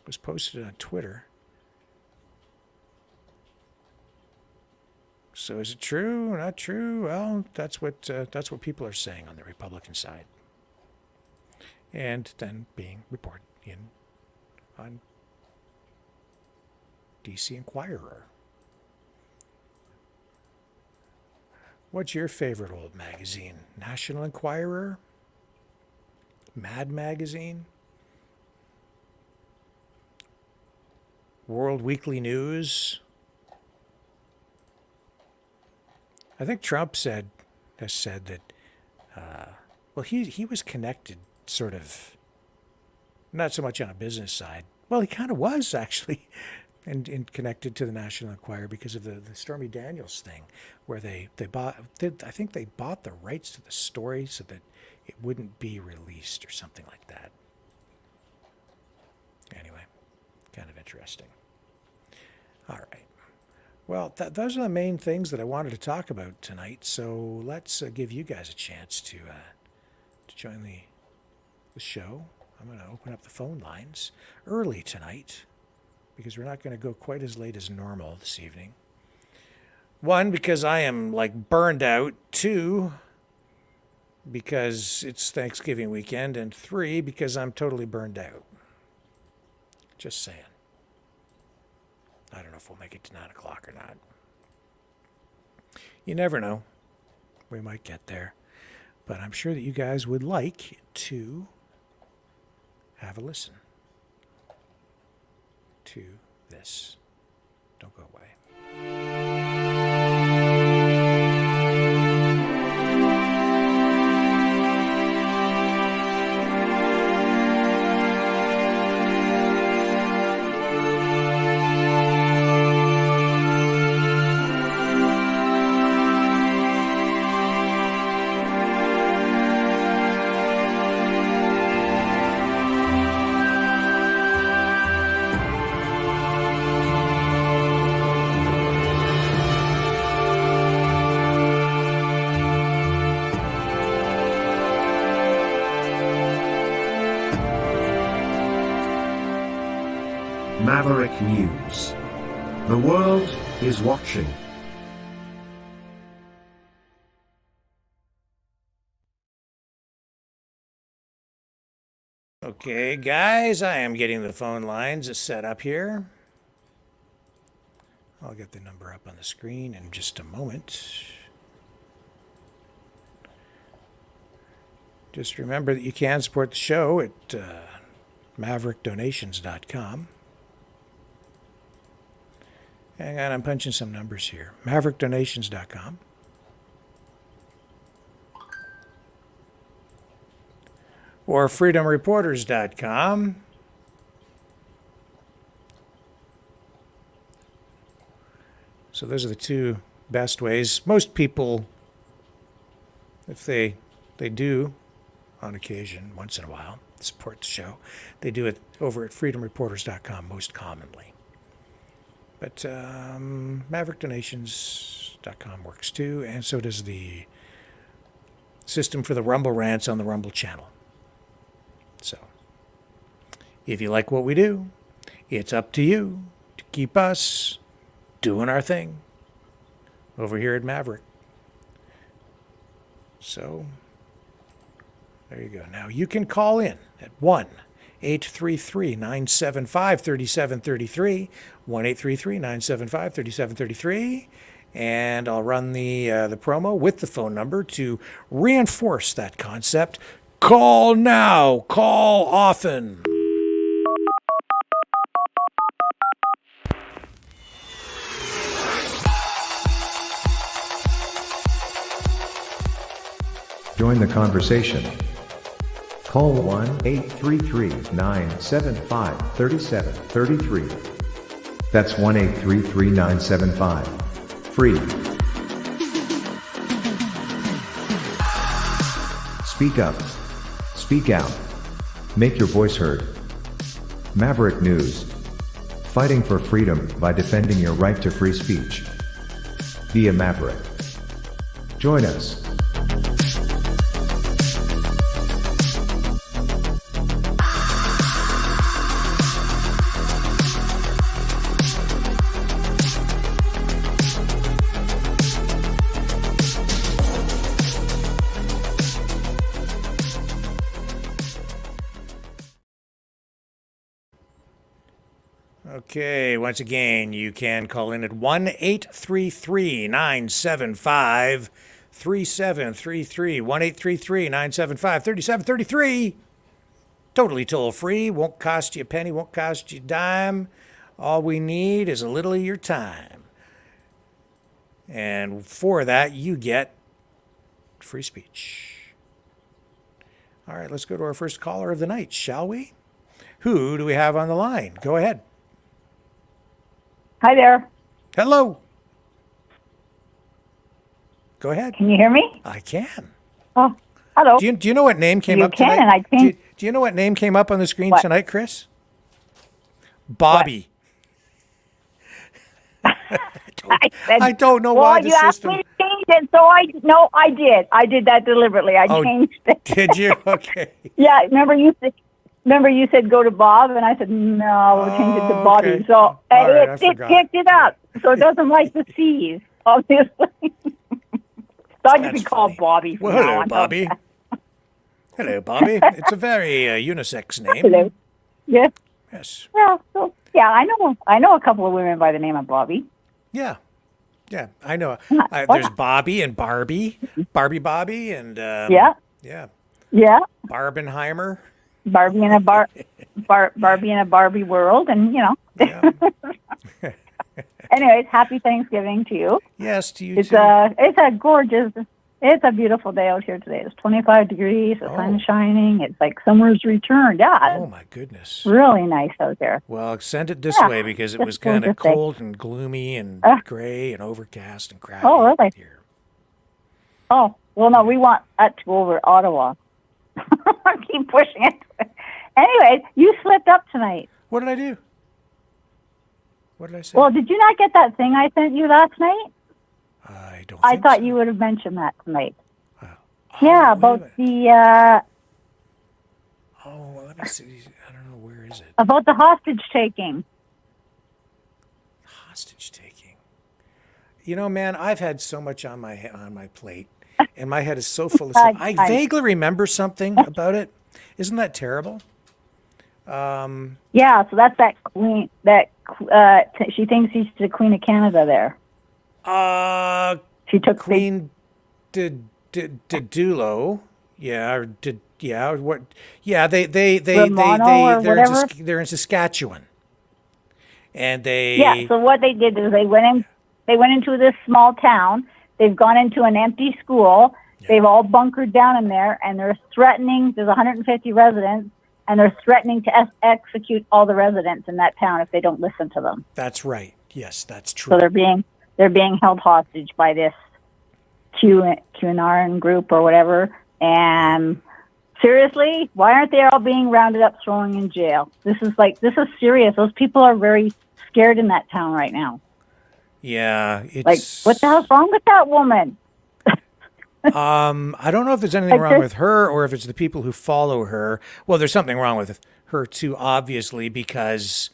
was posted on Twitter. So is it true? Not true? Well, that's what people are saying on the Republican side, and then being reported on DC Inquirer. What's your favorite old magazine? National Enquirer? Mad Magazine? World Weekly News? I think Trump has said that, well, he was connected, sort of, not so much on a business side. Well, he kind of was, actually, and connected to the National Enquirer because of the Stormy Daniels thing, where I think they bought the rights to the story so that it wouldn't be released or something like that. Anyway, kind of interesting. All right. Well, those are the main things that I wanted to talk about tonight. So let's give you guys a chance to join the show. I'm going to open up the phone lines early tonight because we're not going to go quite as late as normal this evening. One, because I am like burned out. Two, because it's Thanksgiving weekend. And three, because I'm totally burned out. Just saying. I don't know if we'll make it to 9 o'clock or not. You never know. We might get there. But I'm sure that you guys would like to have a listen to this. Don't go away. Maverick News. The world is watching. Okay, guys, I am getting the phone lines set up here. I'll get the number up on the screen in just a moment. Just remember that you can support the show at maverickdonations.com. Hang on, I'm punching some numbers here. Maverickdonations.com. Or freedomreporters.com. So those are the two best ways. Most people, if they do, on occasion, once in a while, support the show, they do it over at freedomreporters.com most commonly. But maverickdonations.com works too, and so does the system for the Rumble rants on the Rumble channel. So if you like what we do, it's up to you to keep us doing our thing over here at Maverick. So there you go. Now you can call in at 1-833-975-3733, 1-833-975-3733, and I'll run the promo with the phone number to reinforce that concept. Call now. Call often. Join the conversation. Call 1-833-975-3733. That's 1-833-975-FREE. Speak up. Speak out. Make your voice heard. Maverick News. Fighting for freedom by defending your right to free speech. Via Maverick. Join us. Okay, once again, you can call in at 1-833-975-3733, 1-833-975-3733. Totally toll free, won't cost you a penny, won't cost you a dime. All we need is a little of your time. And for that, you get free speech. All right, let's go to our first caller of the night, shall we? Who do we have on the line? Go ahead. Hi there. Hello. Go ahead. Can you hear me? I can. Oh, hello. Do you know what name came up tonight? And I can. Do you know what name came up on the screen What? tonight, Chris? Bobby. I don't know why the you asked system. me to change it, so I did. I did that deliberately. I changed it. Did you? Okay. Yeah. Remember you said go to Bob, and I said no, we'll change it to Bobby. okay. So All right, I it forgot. picked it up. So it doesn't like the C's, obviously. So I just be called Bobby. from Well, now hello, on. Bobby. Hello, Bobby. It's a very unisex name. Hello. Yeah. Yes. Well, so yeah, I know a couple of women by the name of Bobby. Yeah. Yeah, I know. Why There's not? Bobby and Barbie. Barbie, and Yeah. yeah. Yeah. Barbenheimer. Barbie in a Barbie in a Barbie world, and Anyways, happy Thanksgiving to you. Yes, to you It's too. it's a gorgeous, it's a beautiful day out here today. It's 25 degrees, the sun's shining. It's like summer's returned. Yeah. Oh my goodness. Really nice out there. Well, send it this Yeah, way because it just was kind of gorgeous day. cold and gloomy and gray and overcast and crappy. Oh, really? Oh, well, no, we want that to go over Ottawa. Keep pushing it. Anyways, you slipped up tonight. What did I do? What did I say? Well, did you not get that thing I sent you last night? I don't. I thought you would have mentioned that tonight. Yeah, about the Oh, let me see. I don't know, where is it? about the hostage taking. Hostage taking. You know, man, I've had so much on my plate, and my head is so full of stuff. I vaguely remember something about it. Isn't that terrible? Yeah, so that's that queen. She thinks she's the Queen of Canada there. She took Queen Didulo. Yeah, or what? Yeah, Romano or they're in Saskatchewan, and they. Yeah. So what they did is they went into this small town. They've gone into an empty school. They've all bunkered down in there, and they're threatening. There's 150 residents, and they're threatening to execute all the residents in that town if they don't listen to them. That's right. Yes, that's true. So they're being they're being held hostage by this QAnon group or whatever. And seriously, why aren't they all being rounded up, thrown in jail? This is serious. Those people are very scared in that town right now. Yeah, it's Like, what the hell's wrong with that woman? I don't know if there's anything wrong with her or if it's the people who follow her. Well, there's something wrong with her too, obviously, because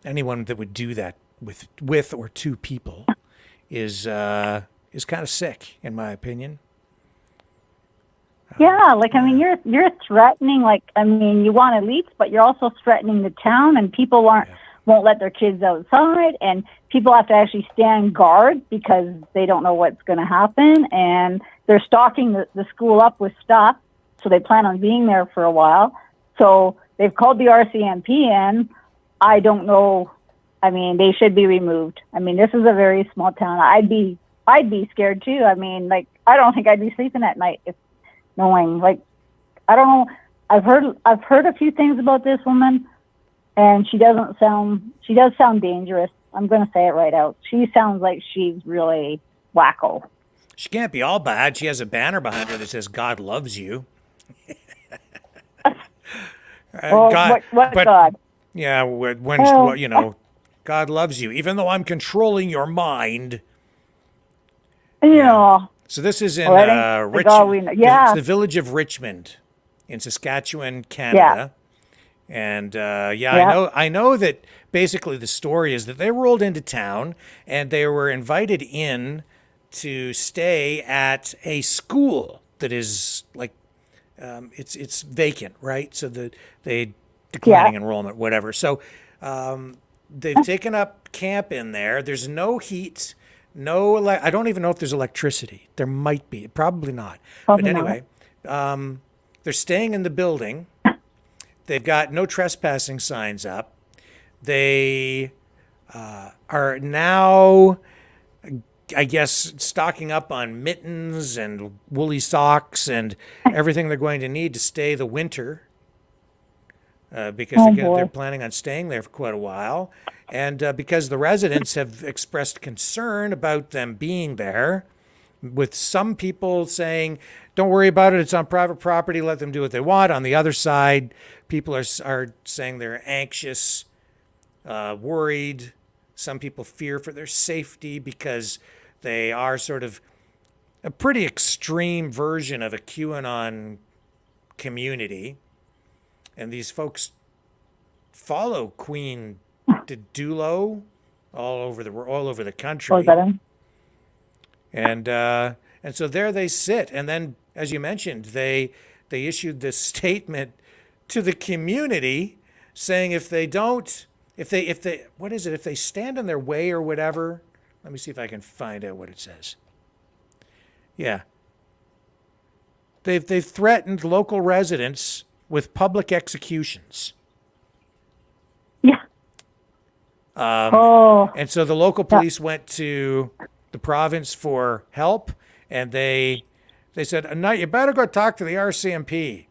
anyone that would do that with or to people is kind of sick, in my opinion. Yeah, like I mean, you're threatening. Like I mean, you want elites, but you're also threatening the town, and people won't let their kids outside, and people have to actually stand guard because they don't know what's going to happen, and they're stocking the school up with stuff, so they plan on being there for a while. So they've called the RCMP in. I don't know. I mean, they should be removed. I mean, this is a very small town. I'd be scared too. I mean, like I don't think I'd be sleeping at night if knowing. Like I don't know. I've heard a few things about this woman. And she does sound dangerous. I'm going to say it right out. She sounds like she's really wacko. She can't be all bad. She has a banner behind her that says "God loves you." God, what God? Yeah, God loves you, even though I'm controlling your mind. Yeah. So this is in Richmond. It's the village of Richmond in Saskatchewan, Canada. And I know that basically the story is that they rolled into town and they were invited in to stay at a school that is like it's vacant, right? So they declining enrollment, whatever. So they've taken up camp in there. There's no heat, I don't even know if there's electricity. There might be, probably not. But anyway, they're staying in the building. They've got no trespassing signs up. They are now, I guess, stocking up on mittens and woolly socks and everything they're going to need to stay the winter because they're planning on staying there for quite a while. And because the residents have expressed concern about them being there, with some people saying, don't worry about it, it's on private property, let them do what they want. On the other side, people are saying they're anxious, worried. Some people fear for their safety because they are sort of a pretty extreme version of a QAnon community. And these folks follow Queen Didulo all over the country. And so there they sit. And then, as you mentioned, they issued this statement to the community saying if they stand in their way or whatever. Let me see if I can find out what it says. Yeah. They've threatened local residents with public executions. Yeah. And so the local police went to the province for help, and they said, "No, you better go talk to the RCMP."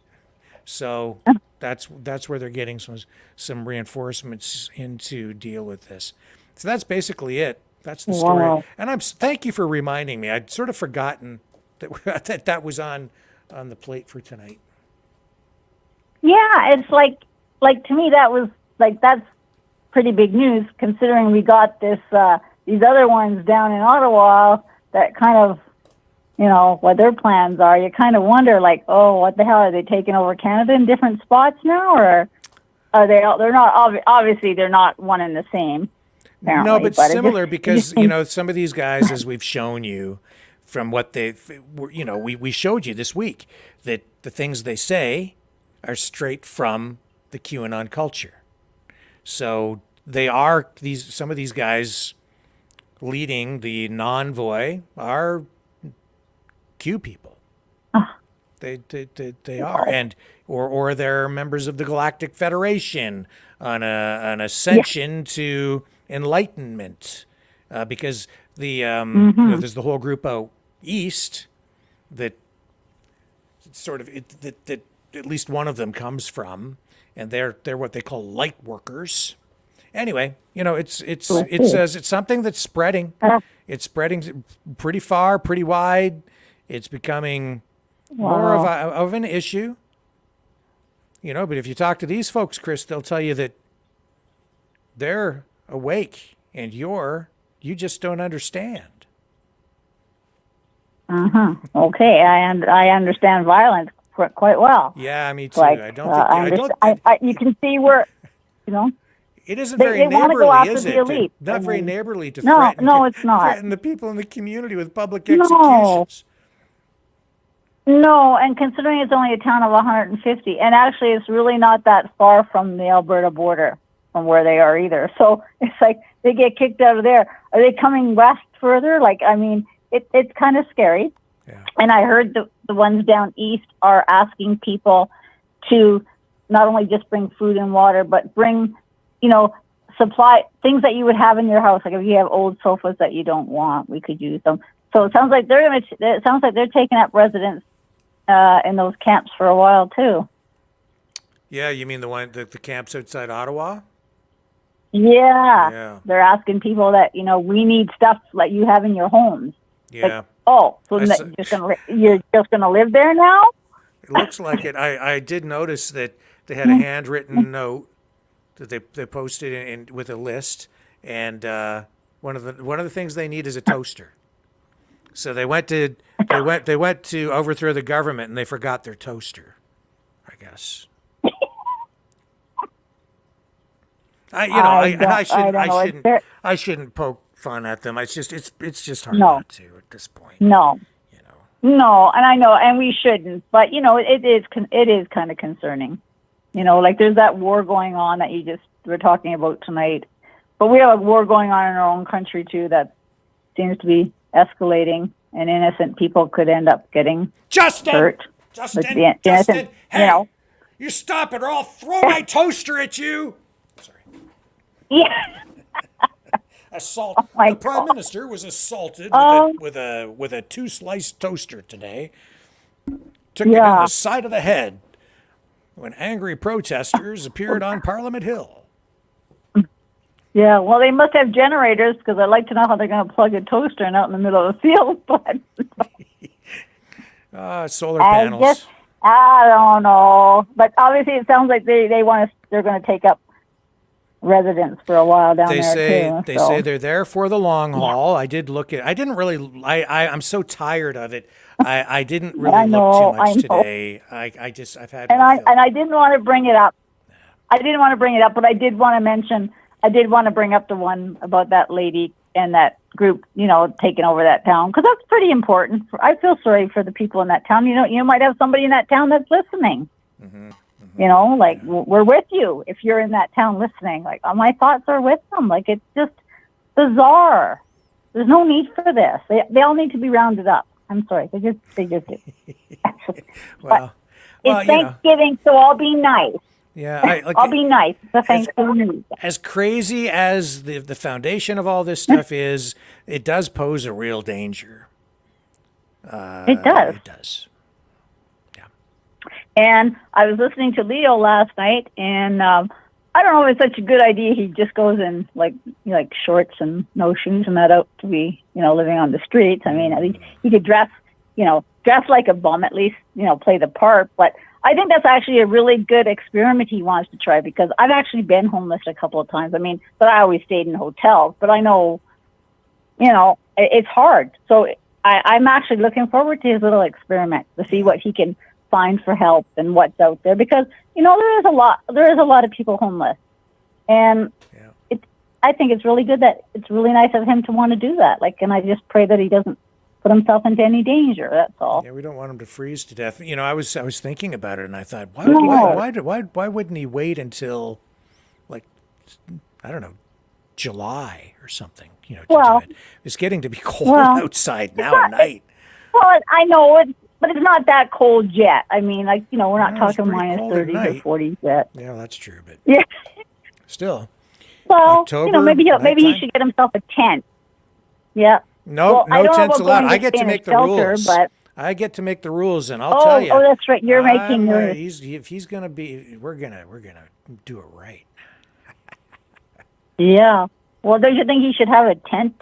So that's where they're getting some reinforcements in to deal with this. So that's basically it. That's the story. Wow. And thank you for reminding me. I'd sort of forgotten that was on the plate for tonight. Yeah, it's like to me that was like that's pretty big news considering we got these other ones down in Ottawa that kind of, what their plans are. You kind of wonder like, oh, what the hell, are they taking over Canada in different spots now, or are they're not obviously they're not one and the same. No, but similar because some of these guys, as we've shown you from what we showed you this week, that the things they say are straight from the QAnon culture. So they are some of these guys leading the non-voy are Q people. They are, and or they're members of the Galactic Federation on an ascension to enlightenment, because there's the whole group out east that sort of that at least one of them comes from, and they're what they call light workers, Anyway, it's something that's spreading. It's spreading pretty far, pretty wide. It's becoming more of an issue. But if you talk to these folks, Chris, they'll tell you that they're awake and you just don't understand. Okay, I understand violence quite well. Yeah, me too. Like, I don't think you can see where, it isn't very neighborly, is it? Not very neighborly to it's not. threaten the people in the community with public executions. No, and considering it's only a town of 150, and actually it's really not that far from the Alberta border from where they are either. So it's like they get kicked out of there. Are they coming west further? It's kind of scary. Yeah. And I heard the ones down east are asking people to not only just bring food and water, but bring, supply things that you would have in your house. Like if you have old sofas that you don't want, we could use them. So it sounds like they're taking up residents in those camps for a while too. Yeah, you mean the camps outside Ottawa? Yeah. They're asking people that we need stuff like you have in your homes. Yeah. So you're just gonna live there now? It looks like it. I did notice that they had a handwritten note that they posted in with a list, and one of the things they need is a toaster. So they went to overthrow the government, and they forgot their toaster, I guess. I shouldn't poke fun at them. It's just hard not to at this point. No, and I know, and we shouldn't, but it is kind of concerning. Like there's that war going on that we're talking about tonight, but we have a war going on in our own country too that seems to be escalating, and innocent people could end up getting hurt. Justin, hey, you stop it, or I'll throw my toaster at you. Sorry. Yeah. Assault. Oh the Prime Minister was assaulted with a 2-slice toaster today. Took it in the side of the head when angry protesters appeared on Parliament Hill. Yeah, well, they must have generators because I'd like to know how they're going to plug a toaster out in the middle of the field. But solar panels. I don't know, but obviously it sounds like they're going to take up residents for a while down there too. They say they're there for the long haul. I did look at. I didn't really. I'm so tired of it. I didn't really look too much today. I've had. And I didn't want to bring it up. I didn't want to bring it up, but I did want to mention. I did want to bring up the one about that lady and that group, taking over that town, because that's pretty important. I feel sorry for the people in that town. You might have somebody in that town that's listening. Mm-hmm. We're with you if you're in that town listening. Like, my thoughts are with them. Like, it's just bizarre. There's no need for this. They all need to be rounded up. I'm sorry. They just do. well, it's Thanksgiving, so I'll be nice. Yeah, I'll be nice. The Thanksgiving. As crazy as the foundation of all this stuff is, it does pose a real danger. It does. It does. And I was listening to Leo last night, and I don't know if it's such a good idea. He just goes in like shorts and no shoes and that out to be, living on the streets. I mean, at least he could dress like a bum, at least, play the part. But I think that's actually a really good experiment he wants to try, because I've actually been homeless a couple of times. I mean, but I always stayed in hotels. But I know, it's hard. So I'm actually looking forward to his little experiment to see what he can find for help and what's out there, because there is a lot of people homeless, and I think it's really good that it's really nice of him to want to do that. And I just pray that he doesn't put himself into any danger. That's all. Yeah, we don't want him to freeze to death. I was thinking about it, and I thought, why wouldn't he wait until, I don't know, July or something? To do it. It's getting to be cold outside now at night. Well, I know it. But it's not that cold yet. I mean, we're not talking minus 30s or 40s yet. Yeah, that's true. But yeah, still. Well, October, maybe he should get himself a tent. Yeah. No tents allowed. I get to make the rules. But I get to make the rules, and I'll tell you. Oh, that's right. You're making the. If he's gonna be, we're gonna do it right. Yeah. Well, don't you think he should have a tent?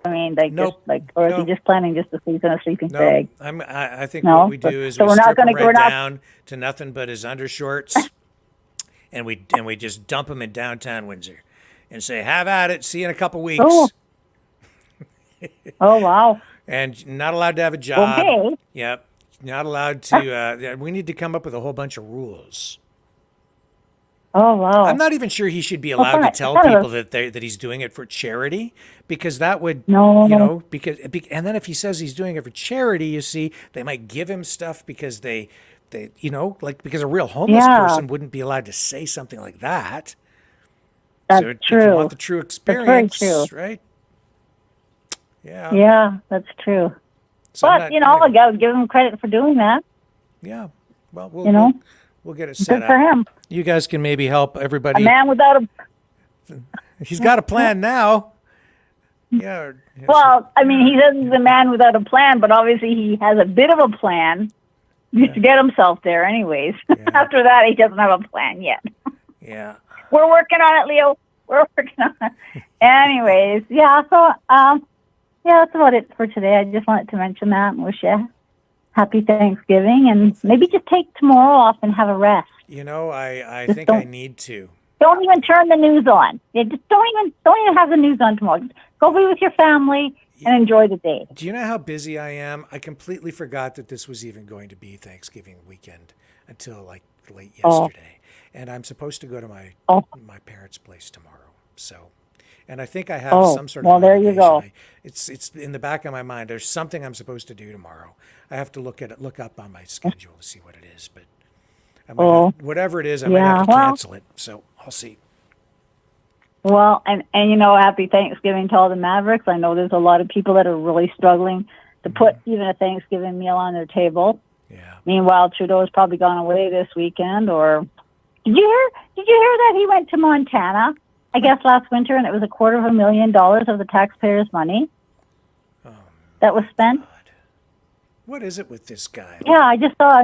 I mean, like, Nope. just like, or is he just planning just to sleep in a sleeping bag? I think No? what we do is So we we're not strip him gonna- we're right not- down to nothing but his undershorts, and we just dump him in downtown Windsor, and say, "Have at it. See you in a couple weeks." Oh. Oh, wow. And not allowed to have a job. Okay. Yep. Not allowed to. We need to come up with a whole bunch of rules. Oh, wow. I'm not even sure he should be Well, allowed to fine. tell Kind of a- people that he's doing it for charity, because that would, No. and then if he says he's doing it for charity, you see, they might give him stuff because they because a real homeless Yeah. person wouldn't be allowed to say something like that. That's so if true. you want the true That's very experience, true. right? Yeah. Yeah, that's true. So I'm But, not- I got to give him credit for doing that. Yeah. Well, we'll get it Good set for up. him. You guys can maybe help everybody. A man without a... He's got a plan now. Yeah. Well, I mean, he says he's a man without a plan, but obviously he has a bit of a plan to get himself there anyways. After that, he doesn't have a plan yet. Yeah. We're working on it, Leo. We're working on it. Anyways, yeah, so, that's about it for today. I just wanted to mention that and wish you happy Thanksgiving, and maybe just take tomorrow off and have a rest. I Just think I don't- need to. Don't even turn the news on. Yeah, just don't even have the news on tomorrow. Just go be with your family and enjoy the day. Do you know how busy I am? I completely forgot that this was even going to be Thanksgiving weekend until like late yesterday. And I'm supposed to go to my parents' place tomorrow. So, and I think I have some sort of there you go. It's in the back of my mind. There's something I'm supposed to do tomorrow. I have to look up on my schedule to see what it is, but I might have, whatever it is, I might have to cancel it. So I'll see. Well, and happy Thanksgiving to all the Mavericks. I know there's a lot of people that are really struggling to put even a Thanksgiving meal on their table. Yeah. Meanwhile, Trudeau's probably gone away this weekend. Or did you hear that he went to Montana? I guess last winter, and it was $250,000 of the taxpayers' money that was spent. What is it with this guy? Yeah, I just saw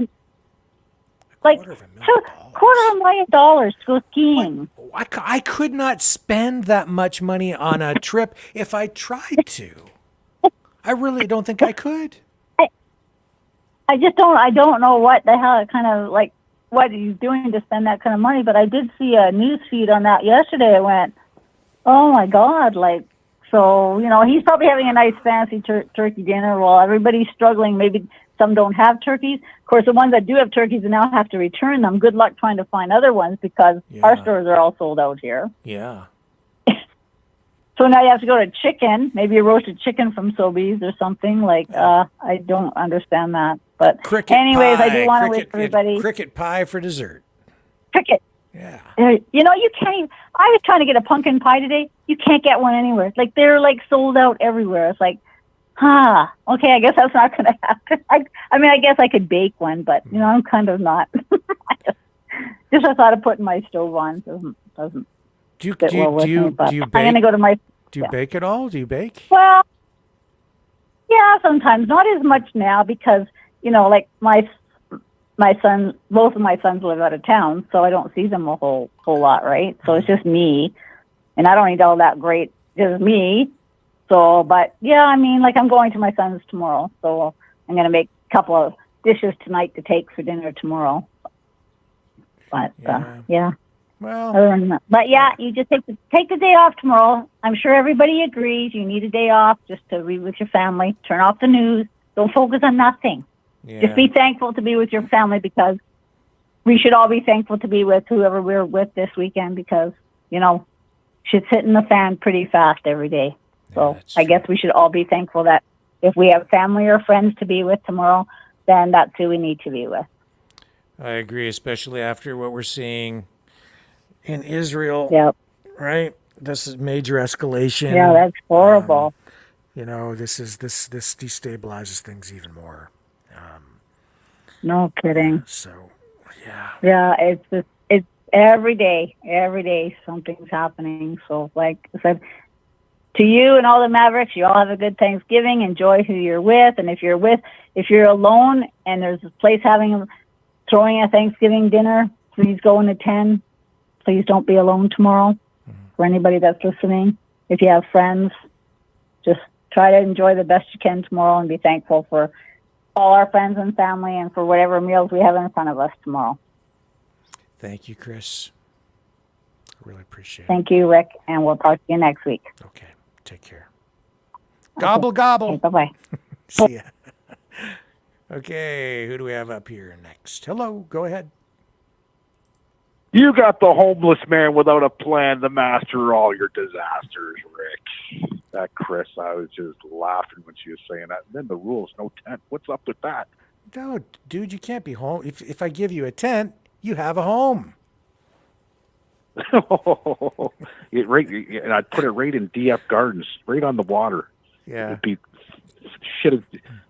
like $250,000 to go skiing. I could not spend that much money on a trip if I tried to. I really don't think I could. I don't know what the hell kind of like what he's doing to spend that kind of money, but I did see a news feed on that yesterday. I went, oh my God, like, so, he's probably having a nice fancy turkey dinner while everybody's struggling. Maybe some don't have turkeys. Of course, the ones that do have turkeys now have to return them. Good luck trying to find other ones because our stores are all sold out here. Yeah. So now you have to go to chicken, maybe a roasted chicken from Sobeys or something. Like, I don't understand that. But anyways, I do want to wish everybody... Cricket pie for dessert. Cricket. Yeah. You can't even... I was trying to get a pumpkin pie today. You can't get one anywhere. Like, they're, like, sold out everywhere. It's like, okay, I guess that's not going to happen. I guess I could bake one, but, I'm kind of not. I thought of putting my stove on. Doesn't do you bake? I'm going to go to my... Do you bake at all? Do you bake? Well, yeah, sometimes. Not as much now because, like my son, both of my sons live out of town, so I don't see them a whole lot, right? So it's just me, and I don't eat all that great, just me. So, but yeah, I'm going to my son's tomorrow, so I'm going to make a couple of dishes tonight to take for dinner tomorrow. But yeah. Well, other than that. But yeah, you just take the day off tomorrow. I'm sure everybody agrees. You need a day off just to be with your family. Turn off the news. Don't focus on nothing. Yeah. Just be thankful to be with your family because we should all be thankful to be with whoever we're with this weekend because, shit's hitting the fan pretty fast every day. So I guess we should all be thankful that if we have family or friends to be with tomorrow, then that's who we need to be with. I agree, especially after what we're seeing in Israel. Yep. Right? This is major escalation. Yeah, that's horrible. This destabilizes things even more. No kidding. So, yeah. Yeah, it's every day something's happening. So, like I said, to you and all the Mavericks, you all have a good Thanksgiving. Enjoy who you're with, and if you're alone and there's a place throwing a Thanksgiving dinner, please go and attend. Please don't be alone tomorrow. for anybody that's listening. If you have friends, just try to enjoy the best you can tomorrow and be thankful for all our friends and family and for whatever meals we have in front of us tomorrow. Thank you, Chris. I really appreciate it. Thank you, Rick, and we'll talk to you next week. Okay. Take care. Gobble, gobble. Okay, bye-bye. See ya. Okay, who do we have up here next? Hello, go ahead. You got the homeless man without a plan to master all your disasters, Rick. That Chris, I was just laughing when she was saying that. And then the rules, no tent. What's up with that? No, dude, you can't be home. If I give you a tent, you have a home. And I'd put it right in DF Gardens, right on the water. Yeah. It'd be shit.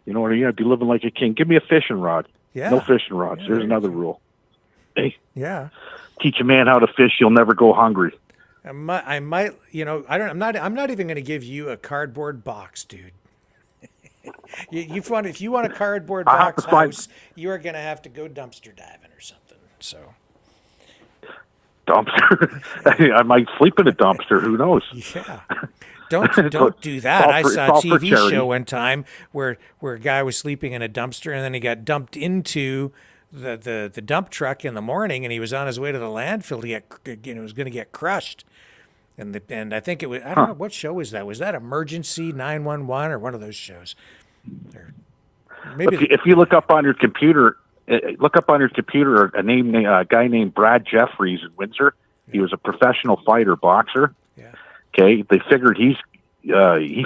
You know what I mean? I'd be living like a king. Give me a fishing rod. Yeah. No fishing rods. There's another rule. Hey. Yeah. Teach a man how to fish, you'll never go hungry. I might, I'm not even going to give you a cardboard box, dude. If you want a cardboard box house, you are going to have to go dumpster diving or something. So. Dumpster. I might sleep in a dumpster. Who knows? Yeah. Don't do that. I saw a TV show one time where a guy was sleeping in a dumpster and then he got dumped into the dump truck in the morning and he was on his way to the landfill to get, was going to get crushed. And I think it was, I don't know, what show was that? Was that Emergency 911 or one of those shows? Or maybe if you look up on your computer, a guy named Brad Jeffries in Windsor. He was a professional fighter boxer. Yeah. Okay. They figured he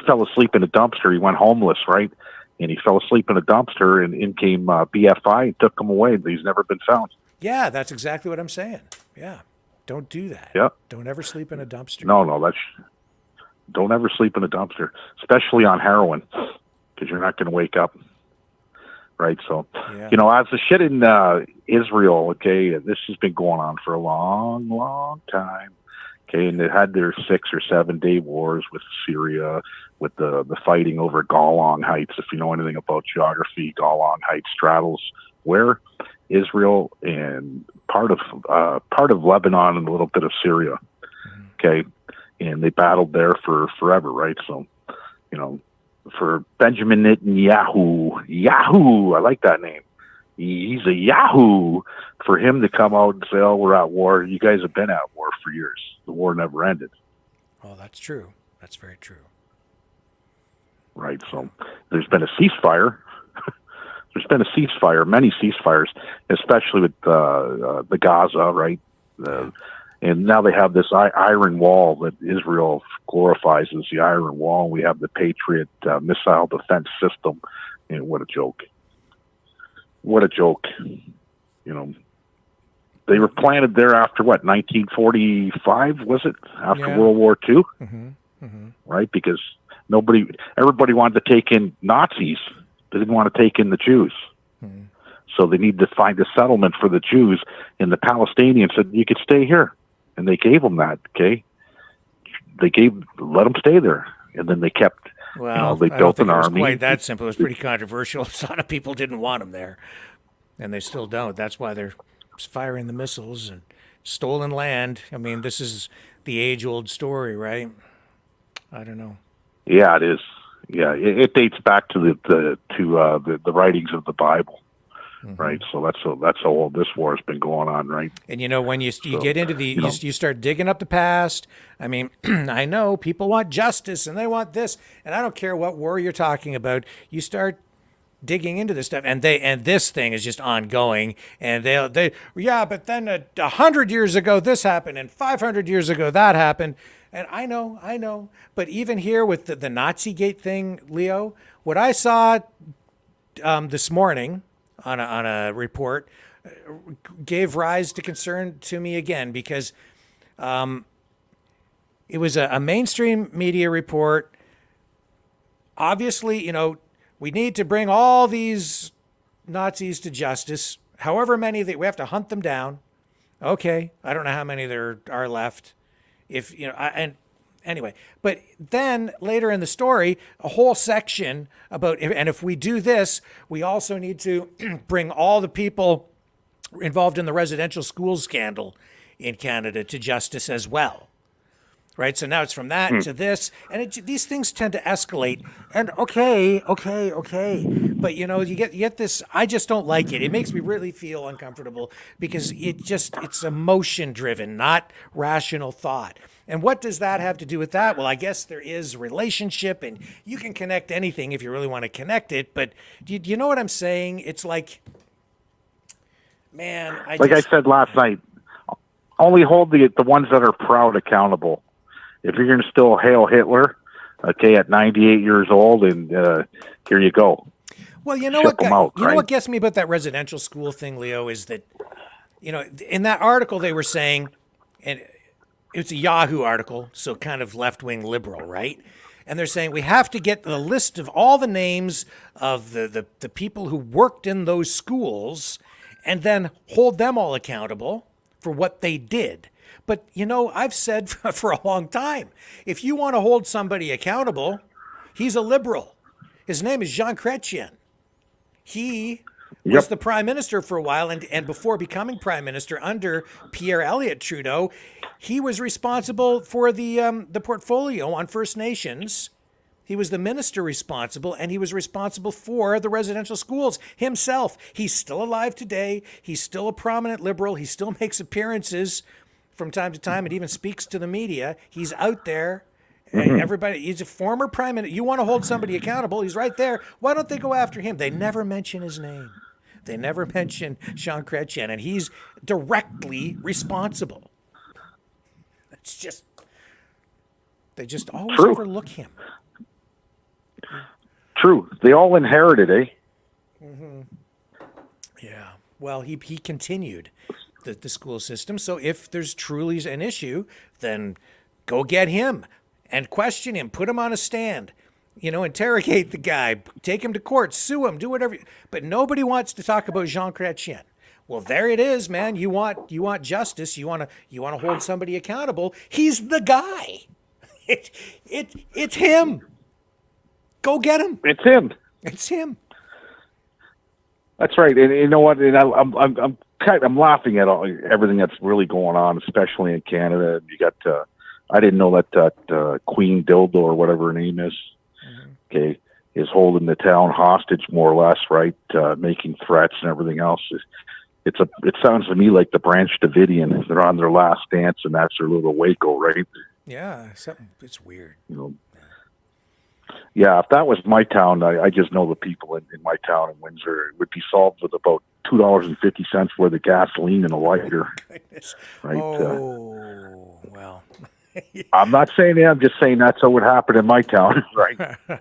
fell asleep in a dumpster. He went homeless, right? And he fell asleep in a dumpster, and in came BFI and took him away. He's never been found. Yeah, that's exactly what I'm saying. Yeah. Don't do that. Yep. Don't ever sleep in a dumpster. No, don't ever sleep in a dumpster, especially on heroin, because you're not going to wake up. Right. So, as the shit in Israel, okay, this has been going on for a long, long time. Okay. And they had their 6 or 7 day wars with Syria, with the fighting over Golan Heights. If you know anything about geography, Golan Heights straddles where Israel and part of Lebanon and a little bit of Syria. Okay. And they battled there for forever. Right. So, for Benjamin Netanyahu, I like that name. He's a Yahoo. For him to come out and say, "Oh, we're at war." You guys have been at war for years. The war never ended. Oh, that's true. That's very true. Right. So there's been a ceasefire. There's been a ceasefire, many ceasefires, especially with the Gaza, right? And now they have this iron wall that Israel glorifies as the iron wall. We have the Patriot missile defense system. And what a joke. What a joke. They were planted there after 1945, was it? After World War II? Mm-hmm. Mm-hmm. Right? Because everybody wanted to take in Nazis. They didn't want to take in the Jews. Mm-hmm. So they needed to find a settlement for the Jews. And the Palestinians said, you could stay here. And they gave them that, okay? Let them stay there. And then they kept, they built an army. It was quite that simple. It was pretty controversial. A lot of people didn't want them there. And they still don't. That's why they're firing the missiles and stolen land. I mean, this is the age-old story, right? I don't know. Yeah, it is. Yeah, it dates back to the writings of the Bible. Mm-hmm. Right, so that's how old this war has been going on, right? And when you get into you start digging up the past. I mean, I know people want justice and they want this, and I don't care what war you're talking about. You start digging into this stuff, and this thing is just ongoing. And but then 100 years ago this happened, and 500 years ago that happened. And I know, but even here with the Nazi Gate thing, Leo, what I saw this morning on a report gave rise to concern to me again, because it was a mainstream media report. Obviously, we need to bring all these Nazis to justice, however many we have to hunt them down. Okay, I don't know how many there are left. Anyway, but then later in the story, a whole section about, and if we do this, we also need to bring all the people involved in the residential school scandal in Canada to justice as well. right? So now it's from that to this, and these things tend to escalate. And okay, but you get this. I just don't like it. It makes me really feel uncomfortable because it's emotion driven, not rational thought. And what does that have to do with that? Well, I guess there is relationship, and you can connect anything if you really want to connect it. But do you know what I'm saying? It's like, man, I said last night, only hold the ones that are proud accountable. If you're going to still hail Hitler, okay, at 98 years old, and here you go. Well, you know what gets me about that residential school thing, Leo, is that, in that article they were saying, and it's a Yahoo article, so kind of left-wing liberal, right? And they're saying we have to get the list of all the names of the people who worked in those schools and then hold them all accountable for what they did. But, I've said for a long time, if you want to hold somebody accountable, he's a liberal. His name is Jean Chrétien. He was the prime minister for a while, and before becoming prime minister under Pierre Elliott Trudeau, he was responsible for the portfolio on First Nations. He was the minister responsible, and he was responsible for the residential schools himself. He's still alive today. He's still a prominent liberal. He still makes appearances from time to time and even speaks to the media. He's out there. Everybody, he's a former prime minister. You want to hold somebody accountable, he's right there. Why don't they go after him? They never mention his name. They never mention Jean Chrétien, and he's directly responsible. It's just, they just always overlook him. True. They all inherited, eh? Yeah. Well, he continued the school system. So if there's truly an issue, then go get him and question him, put him on a stand, interrogate the guy, take him to court, sue him, do whatever. But nobody wants to talk about Jean Chrétien. Well, there it is, man. You want justice. You want to hold somebody accountable. He's the guy. It's him. Go get him. It's him. It's him. That's right. And you know what? And I'm laughing at everything that's really going on, especially in Canada. You got I didn't know that Queen Dildo or whatever her name is, okay, is holding the town hostage more or less, right? Making threats and everything else. It sounds to me like the Branch Davidian. They're on their last dance, and that's their little Waco, right? Yeah, it's weird. Yeah, if that was my town, I just know the people in my town in Windsor. It would be solved with about $2.50 worth of gasoline and a lighter. Right? Oh, well. I'm not saying that. I'm just saying that's how it would happen in my town, right? I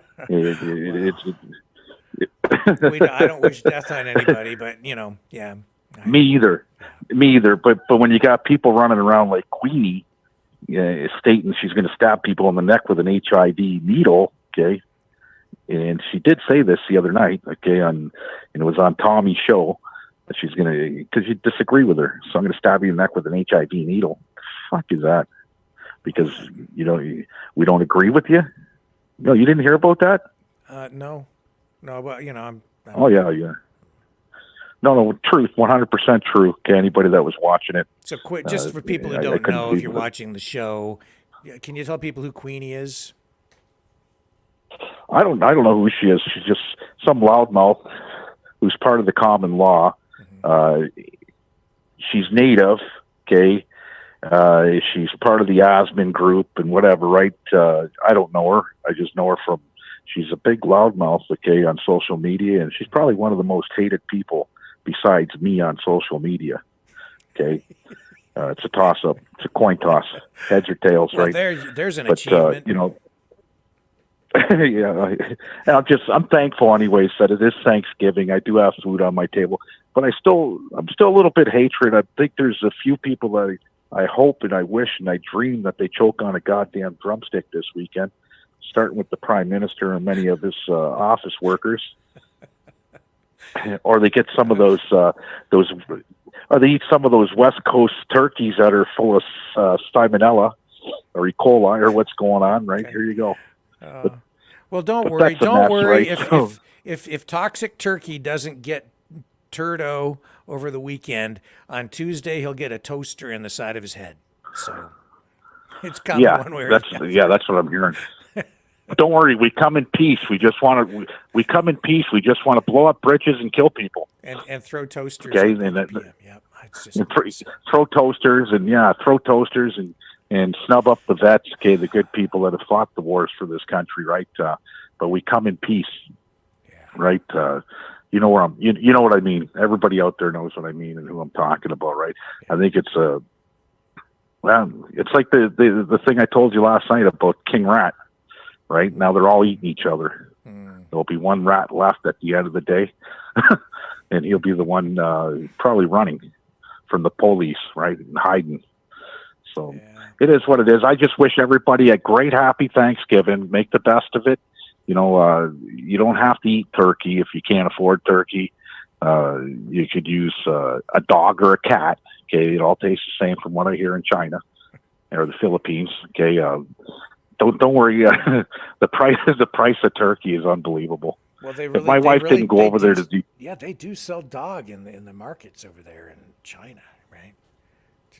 don't wish death on anybody, but, yeah. Me either. But when you got people running around like Queenie, stating she's going to stab people in the neck with an HIV needle, okay? And she did say this the other night, okay, and it was on Tommy's show, that she's going to, because you disagree with her, so I'm going to stab you in the neck with an HIV needle. The fuck is that? Because, we don't agree with you? No, you didn't hear about that? No, but, I'm oh, yeah. No, truth, 100% true. Okay, anybody that was watching it. So, just for people who don't know, if you're watching the show, can you tell people who Queenie is? I don't know who she is. She's just some loudmouth who's part of the common law. She's native, okay? She's part of the Asman group and whatever, right? I don't know her. I just know her from, she's a big loudmouth, okay, on social media, and she's probably one of the most hated people besides me on social media, okay? It's a toss-up. It's a coin toss. Heads or tails, right? There's an achievement. Yeah, I'm thankful anyways that it is Thanksgiving. I do have food on my table, but I'm still a little bit hatred. I think there's a few people that I hope and I wish and I dream that they choke on a goddamn drumstick this weekend, starting with the Prime Minister and many of his office workers. Or they get some of those, or they eat some of those West Coast turkeys that are full of salmonella or E. coli or what's going on, right? Okay. Here you go. Well, don't worry. Don't worry. Right? If Toxic Turkey doesn't get Turdo over the weekend, on Tuesday he'll get a toaster in the side of his head. So It's coming one way or the other. Yeah, that's what I'm hearing. Don't worry, we come in peace. We just want to. We come in peace. We just want to blow up bridges and kill people. And throw toasters. Okay, at and PM. Yep, it's just throw toasters and snub up the vets. Okay, the good people that have fought the wars for this country, right? But we come in peace, right? You know where I'm. You know what I mean. Everybody out there knows what I mean and who I'm talking about, right? I think it's well, it's like the thing I told you last night about King Rat. Right now, they're all eating each other. There'll be one rat left at the end of the day, and he'll be the one probably running from the police, right, and hiding. So it is what it is. I just wish everybody a great, happy Thanksgiving. Make the best of it. You know, you don't have to eat turkey if you can't afford turkey. You could use a dog or a cat. Okay, it all tastes the same from what I hear in China or the Philippines. Okay. Don't worry. The price of turkey is unbelievable. Well, if my wife didn't go over there to do, they do sell dog in the markets over there in China, right?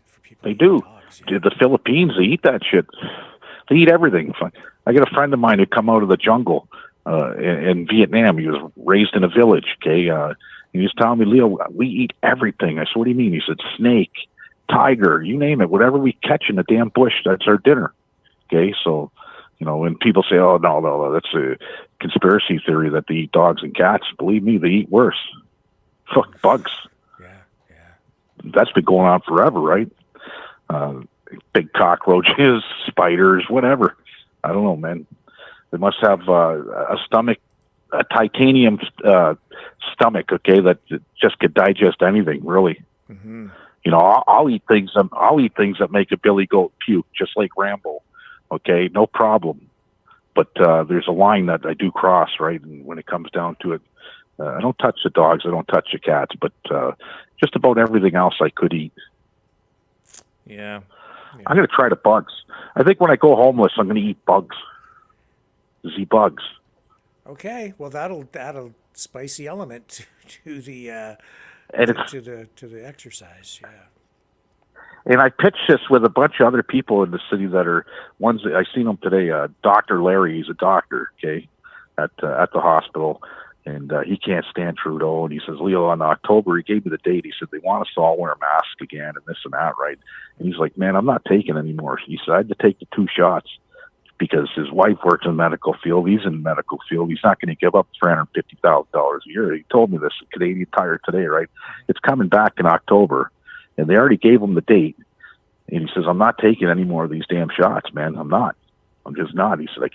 For people they do. Dogs, The Philippines, they eat that shit. They eat everything. I got a friend of mine who come out of the jungle in Vietnam. He was raised in a village. Okay, he was telling me, Leo, we eat everything. I said, what do you mean? He said, snake, tiger, you name it. Whatever we catch in the damn bush, that's our dinner. Okay, so, you know, when people say, oh, no, that's a conspiracy theory that they eat dogs and cats, believe me, they eat worse. Fuck, bugs. Yeah. That's been going on forever, right? Big cockroaches, spiders, whatever. I don't know, man. They must have a titanium stomach, okay, that just could digest anything, really. Mm-hmm. You know, I'll eat things that make a billy goat puke, just like Rambo. Okay, no problem. But there's a line that I do cross, right? And when it comes down to it, I don't touch the dogs, I don't touch the cats, but just about everything else I could eat. Yeah. I'm going to try the bugs. I think when I go homeless, I'm going to eat bugs. Bugs. Okay, well that'll spice the element to the to the exercise. Yeah. And I pitched this with a bunch of other people in the city that are ones that I seen them today. Dr. Larry, he's a doctor, okay, at the hospital, and he can't stand Trudeau. And he says, Leo, in October, he gave me the date. He said they want us to all wear masks again and this and that, right? And he's like, man, I'm not taking anymore. He said I had to take the 2 shots because his wife works in the medical field. He's in the medical field. He's not going to give up $350,000 a year. He told me this at Canadian Tire today, right? It's coming back in October. And they already gave him the date. And he says, I'm not taking any more of these damn shots, man. I'm not. I'm just not. He said,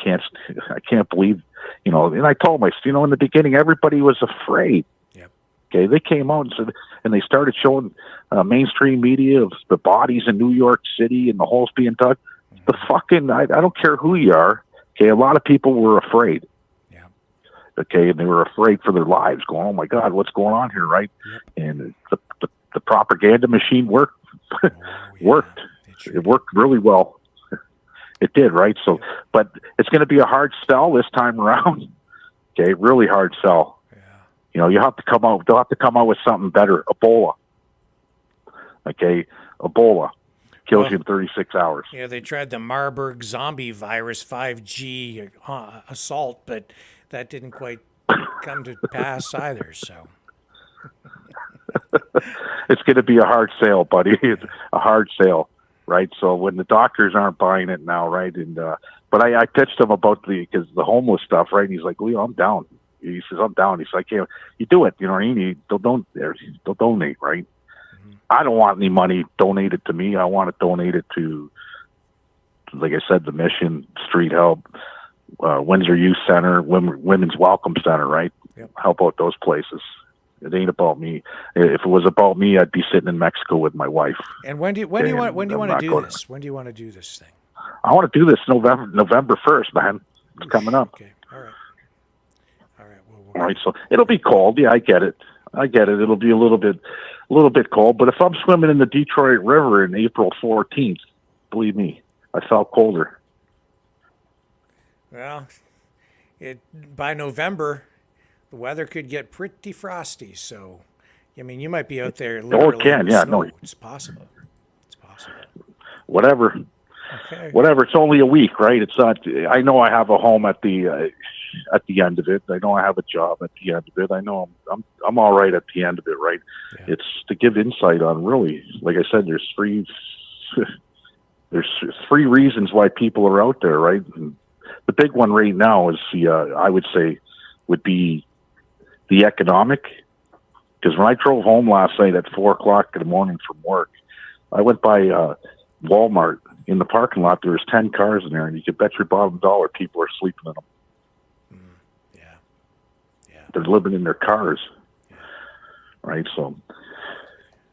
I can't believe, you know, and I told him, you know, in the beginning, everybody was afraid. Yep. Okay. They came out and said, and they started showing mainstream media of the bodies in New York City and the holes being dug. The fucking, I don't care who you are. Okay. A lot of people were afraid. Yeah. Okay. And they were afraid for their lives going, oh my God, what's going on here? Right. Yep. And the propaganda machine worked. Worked. It worked really well. It did, right? So, but it's going to be a hard sell this time around. Okay, really hard sell. Yeah. You know, you have to come out. They'll have to come out with something better. Ebola. Okay, Ebola kills you in 36 hours. Yeah, they tried the Marburg zombie virus 5G assault, but that didn't quite come to pass either. So. It's going to be a hard sale, buddy. It's a hard sale, right? So when the doctors aren't buying it now, right? And but I pitched him about because the homeless stuff, right? And he's like, Leo, I'm down. He says, I'm down. He says, I can't. You do it. You know what I mean? They'll donate, right? Mm-hmm. I don't want any money donated to me. I want to donate it to, like I said, the Mission, Street Help, Windsor Youth Center, Women's Welcome Center, right? Yep. Help out those places. It ain't about me. If it was about me, I'd be sitting in Mexico with my wife. And when do you want to do this? When do you want to do this thing? I want to do this November 1st, man. It's coming up. Okay. All right. All right. So it'll be cold. Yeah, I get it. It'll be a little bit cold. But if I'm swimming in the Detroit River in April 14th, believe me, I felt colder. Well, by November, the weather could get pretty frosty, so I mean, you might be out there literally. Oh, it can, yeah, no, it's possible. It's possible. Whatever. Okay. whatever. It's only a week, right? It's not. I know I have a home at the end of it. I know I have a job at the end of it. I know I'm all right at the end of it, right? Yeah. It's to give insight on really, like I said, there's three reasons why people are out there, right? And the big one right now is I would say would be the economic. Because when I drove home last night at 4:00 in the morning from work, I went by Walmart. In the parking lot, there was 10 cars in there, and you could bet your bottom dollar people are sleeping in them. Yeah. They're living in their cars, right? So,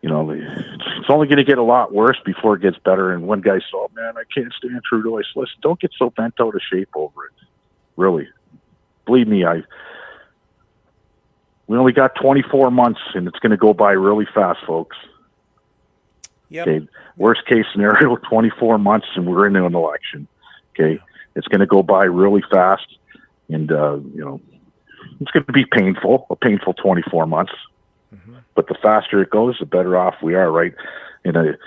it's only going to get a lot worse before it gets better. And one guy said, "Oh man, I can't stand Trudeau." I said, "Listen, don't get so bent out of shape over it. Really, believe me, we only got 24 months, and it's going to go by really fast, folks." Yep. Okay. Worst case scenario, 24 months, and we're into an election. Okay. It's going to go by really fast, and it's going to be a painful 24 months. Mm-hmm. But the faster it goes, the better off we are, right? And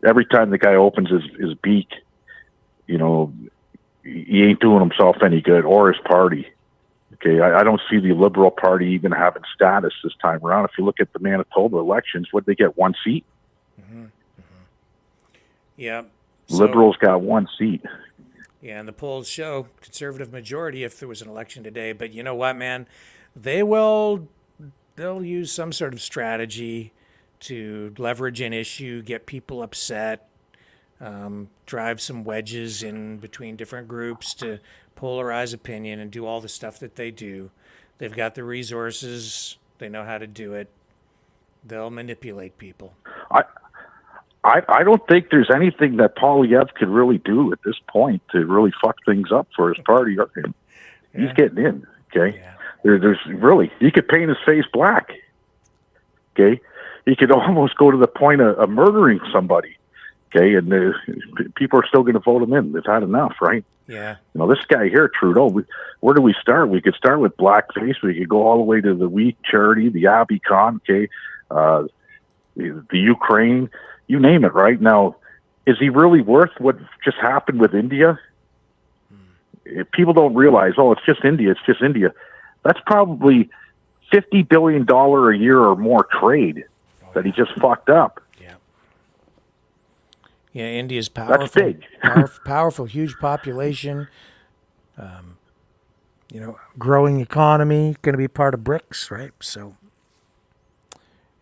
every time the guy opens his beak, he ain't doing himself any good or his party. Okay, I don't see the Liberal Party even having status this time around. If you look at the Manitoba elections, what did they get? 1 seat? Mm-hmm. Yeah. Liberals got 1 seat. Yeah, and the polls show Conservative majority if there was an election today. But you know what, man? They'll use some sort of strategy to leverage an issue, get people upset, drive some wedges in between different groups to polarize opinion and do all the stuff that they do. They've got the resources. They know how to do it. They'll manipulate people. I don't think there's anything that Poilievre could really do at this point to really fuck things up for his party. He's getting in, okay? Yeah. There's really, he could paint his face black, okay? He could almost go to the point of murdering somebody, okay? And people are still going to vote him in. They've had enough, right? Yeah. This guy here, Trudeau, where do we start? We could start with blackface. We could go all the way to the weak charity, the Abbey Con, okay? The Ukraine, you name it, right? Now, is he really worth what just happened with India? If people don't realize, it's just India, it's just India. That's probably $50 billion a year or more trade that he just fucked up. Yeah, India's powerful. That's big. Powerful, huge population. Growing economy, going to be part of BRICS, right? So,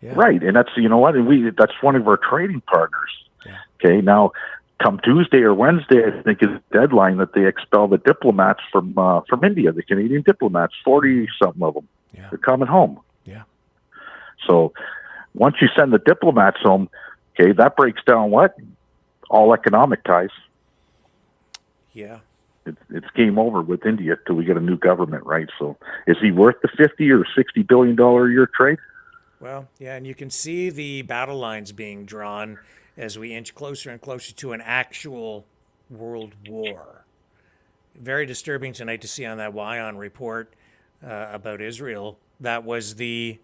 yeah. Right, and that's that's one of our trading partners. Yeah. Okay, now come Tuesday or Wednesday, I think is the deadline that they expel the diplomats from India, the Canadian diplomats, 40-something of them. Yeah. They're coming home. Yeah. So once you send the diplomats home, okay, that breaks down what? All economic ties. Yeah. It's game over with India till we get a new government, right? So is he worth the $50 or $60 billion a year trade? Well, yeah, and you can see the battle lines being drawn as we inch closer and closer to an actual world war. Very disturbing tonight to see on that WION report about Israel. That was the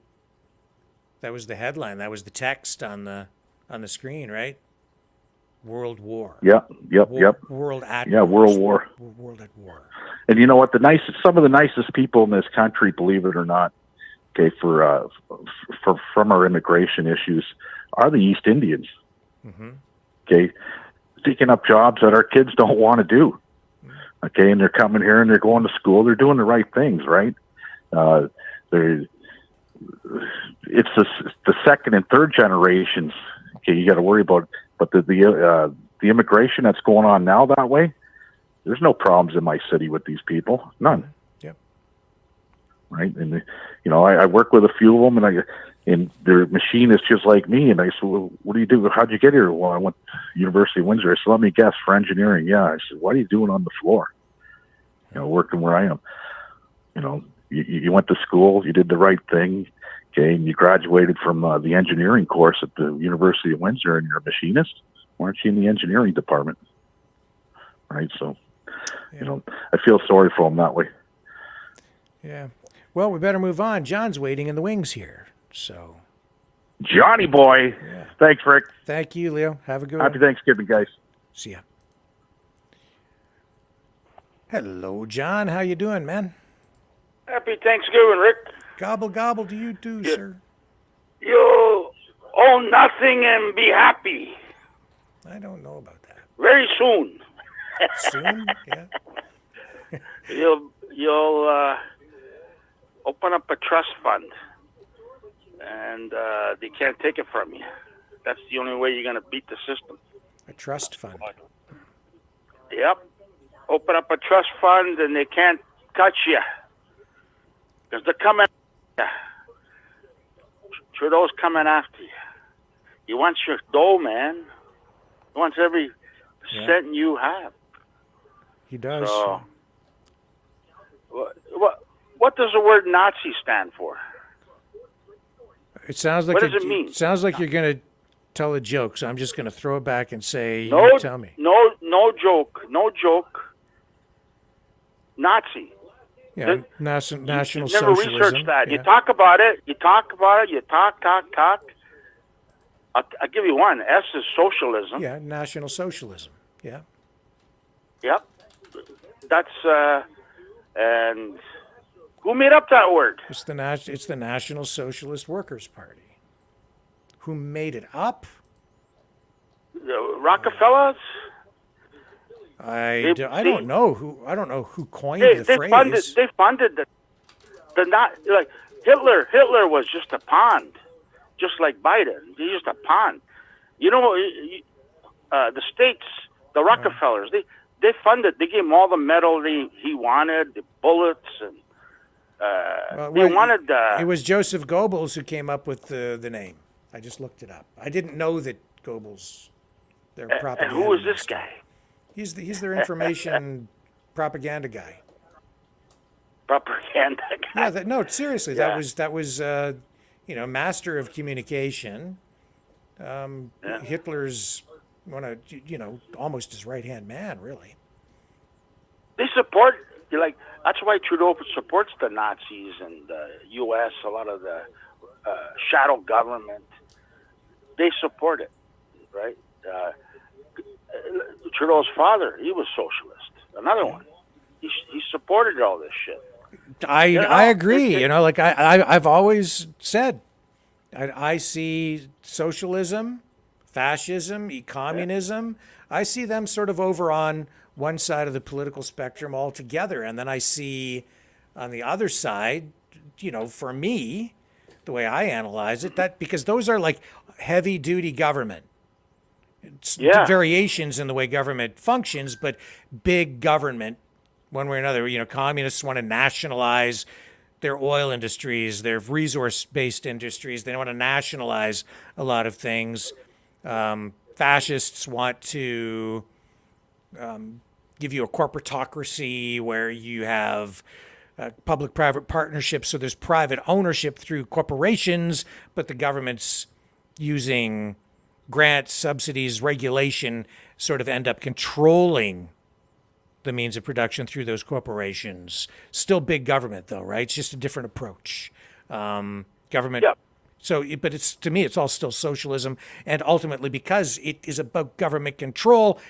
headline. That was the text on the screen, right? World war. Yep. World at World War. World at war. And you know what? Some of the nicest people in this country, believe it or not, okay, from our immigration issues, are the East Indians. Mm-hmm. Okay, taking up jobs that our kids don't want to do. Okay, and they're coming here and they're going to school. They're doing the right things, right? It's the second and third generations. Okay, you got to worry about. But the immigration that's going on now that way, there's no problems in my city with these people. None. Yep. Right, and I work with a few of them, and their machine is just like me. And I said, "Well, what do you do? How'd you get here?" "Well, I went to University of Windsor." I said, "Let me guess, for engineering." "Yeah." I said, "What are you doing on the floor?" Working where I am. You went to school, you did the right thing, okay, and you graduated from the engineering course at the University of Windsor, and you're a machinist. Why aren't you in the engineering department? Right, so, I feel sorry for them that way. Yeah. Well, we better move on. John's waiting in the wings here, so. Johnny boy. Yeah. Thanks, Rick. Thank you, Leo. Have a good one. Happy Thanksgiving, guys. See ya. Hello, John. How you doing, man? Happy Thanksgiving, Rick. Gobble gobble to you too, sir. You own nothing and be happy. I don't know about that. Very soon. Soon? Yeah. You'll open up a trust fund, and they can't take it from you. That's the only way you're going to beat the system. A trust fund. Yep. Open up a trust fund, and they can't touch you because they're coming. Trudeau's coming after you. He wants your dough, man. He wants every cent you have. He does. So, what does the word Nazi stand for? It sounds like What does it mean? It sounds like you're going to tell a joke, so I'm just going to throw it back and say, No, you tell me. no joke. Nazi. Yeah, national Never socialism. researched that. Yeah. You talk about it. You talk. I'll give you one. S is socialism. Yeah, national socialism. Yeah. Yep. That's and who made up that word? It's the National Socialist Workers Party. Who made it up? The Rockefellers. I don't know who coined the phrase. They funded the not like Hitler. Hitler was just a pawn, just like Biden. He's just a pawn. You know, the states, the Rockefellers, they funded. They gave him all the metal he wanted, the bullets, and they wanted. It was Joseph Goebbels who came up with the name. I just looked it up. I didn't know that Goebbels, their propaganda. And who was this guy? He's their information propaganda guy. Propaganda guy. Yeah, no, seriously, Yeah. that was master of communication. Hitler's almost his right hand man, really. They support. That's why Trudeau supports the Nazis and the U.S. A lot of the shadow government. They support it, right? Trudeau's father, he was socialist. Another one. He supported all this shit. I agree. I've always said, I see socialism, fascism, communism. I see them sort of over on one side of the political spectrum altogether, and then I see on the other side, for me, the way I analyze it, that because those are like heavy duty government. It's variations in the way government functions, but big government, one way or another. Communists want to nationalize their oil industries, their resource-based industries. They want to nationalize a lot of things. Fascists want to give you a corporatocracy where you have public-private partnerships, so there's private ownership through corporations, but the government's using grants, subsidies, regulation, sort of end up controlling the means of production through those corporations. Still big government, though, right? It's just a different approach. Government. Yep. So, but to me, it's all still socialism, and ultimately, because it is about government control,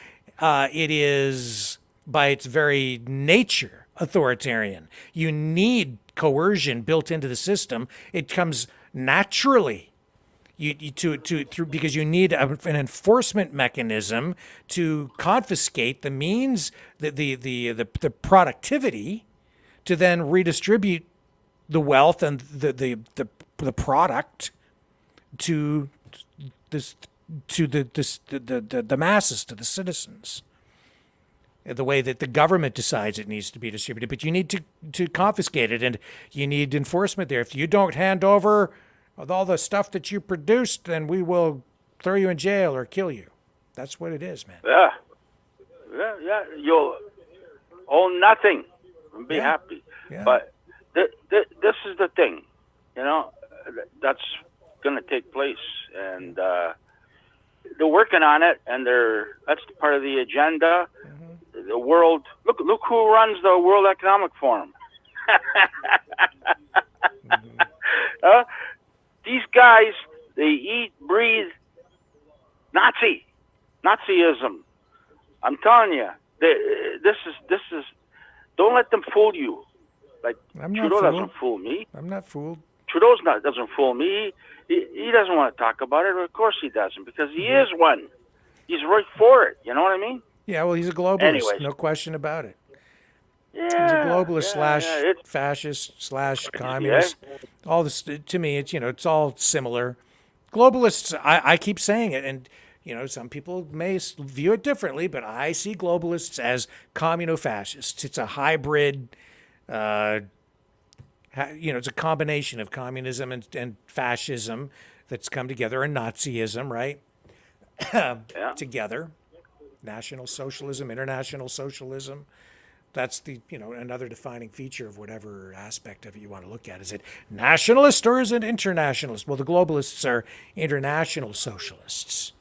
it is by its very nature authoritarian. You need coercion built into the system. It comes naturally. Because you need an enforcement mechanism to confiscate the means, the productivity, to then redistribute the wealth and the product to the masses, to the citizens. The way that the government decides it needs to be distributed, but you need to confiscate it, and you need enforcement there. If you don't hand over with all the stuff that you produced, then we will throw you in jail or kill you. That's what it is, man. Yeah. You'll own nothing and be happy. Yeah. But this is the thing, that's going to take place, and they're working on it, and that's part of the agenda. Mm-hmm. The world. Look who runs the World Economic Forum. Mm-hmm. These guys, they eat, breathe Nazism. I'm telling you, this is Don't let them fool you. Like I'm not Trudeau fooled. doesn't fool me. I'm not fooled. Trudeau's doesn't fool me. He doesn't want to talk about it. Of course he doesn't, because he is one. He's right for it. You know what I mean? Yeah, well, he's a globalist. Anyways. No question about it. Yeah, he's a globalist slash it's, fascist slash communist. All this, to me, it's, it's all similar. Globalists, I keep saying it, and some people may view it differently, but I see globalists as communo-fascists. It's a hybrid. It's a combination of communism and fascism that's come together, and Nazism, right? Together. National socialism, international socialism. That's the, another defining feature of whatever aspect of it you want to look at. Is it nationalist or is it internationalist? Well, the globalists are international socialists.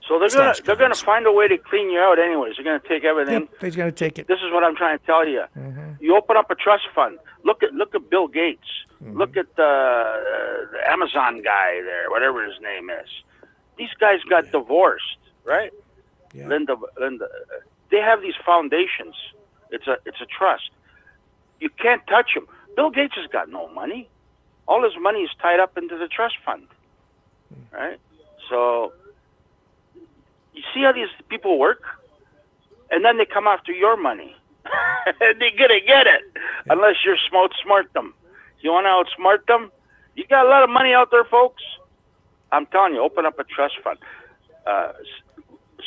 So they're gonna find a way to clean you out anyways. They're gonna take everything. Yep, they're gonna take it. This is what I'm trying to tell you. Mm-hmm. You open up a trust fund. Look at Bill Gates. Mm-hmm. Look at the Amazon guy there, whatever his name is. These guys got divorced, right? Yeah. Linda. They have these foundations. It's a trust. You can't touch them. Bill Gates has got no money. All his money is tied up into the trust fund, right? So you see how these people work, and then they come after your money. They're gonna get it unless you're smart them. You want to outsmart them? You got a lot of money out there, folks. I'm telling you, open up a trust fund.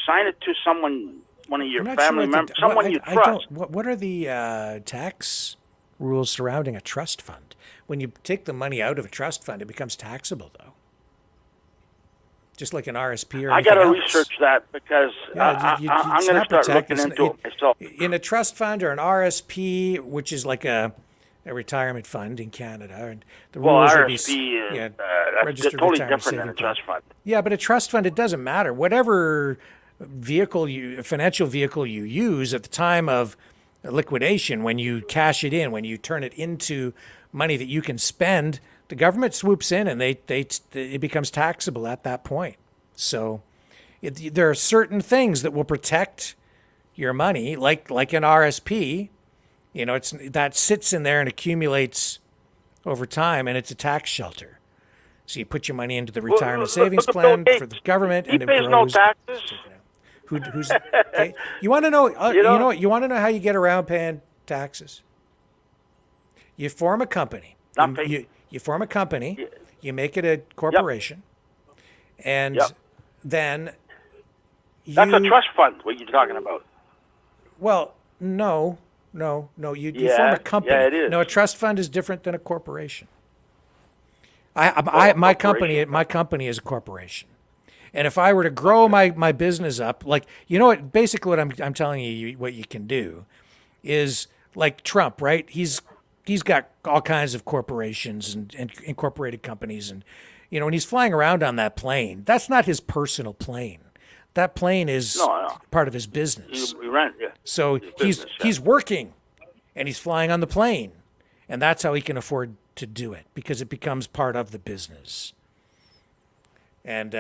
Sign it to someone. One of your family members, someone you trust. What are the tax rules surrounding a trust fund? When you take the money out of a trust fund, it becomes taxable, though. Just like an RSP or I got to else. research that because I'm going to start looking into it myself. In a trust fund or an RSP, which is like a retirement fund in Canada, and the rules RSP is that's totally different than a trust fund. Yeah, but a trust fund, it doesn't matter. Whatever financial vehicle you use at the time of liquidation, when you cash it in, when you turn it into money that you can spend, the government swoops in and it becomes taxable at that point. So there are certain things that will protect your money, like an RSP. That sits in there and accumulates over time, and it's a tax shelter. So you put your money into the retirement savings plan for the government, and it grows. He pays no taxes. Who's okay? You want to know? You want to know how you get around paying taxes? You form a company. You form a company. You make it a corporation, and then that's a trust fund. What you're talking about? Well, no. You form a company. Yeah, it is. No, a trust fund is different than a corporation. My company is a corporation. And if I were to grow my business up, like, basically what I'm telling you, what you can do is like Trump, right? He's got all kinds of corporations and incorporated companies. And, when he's flying around on that plane, that's not his personal plane. That plane is part of his business. We rent, yeah. So he's working and he's flying on the plane. And that's how he can afford to do it, because it becomes part of the business. And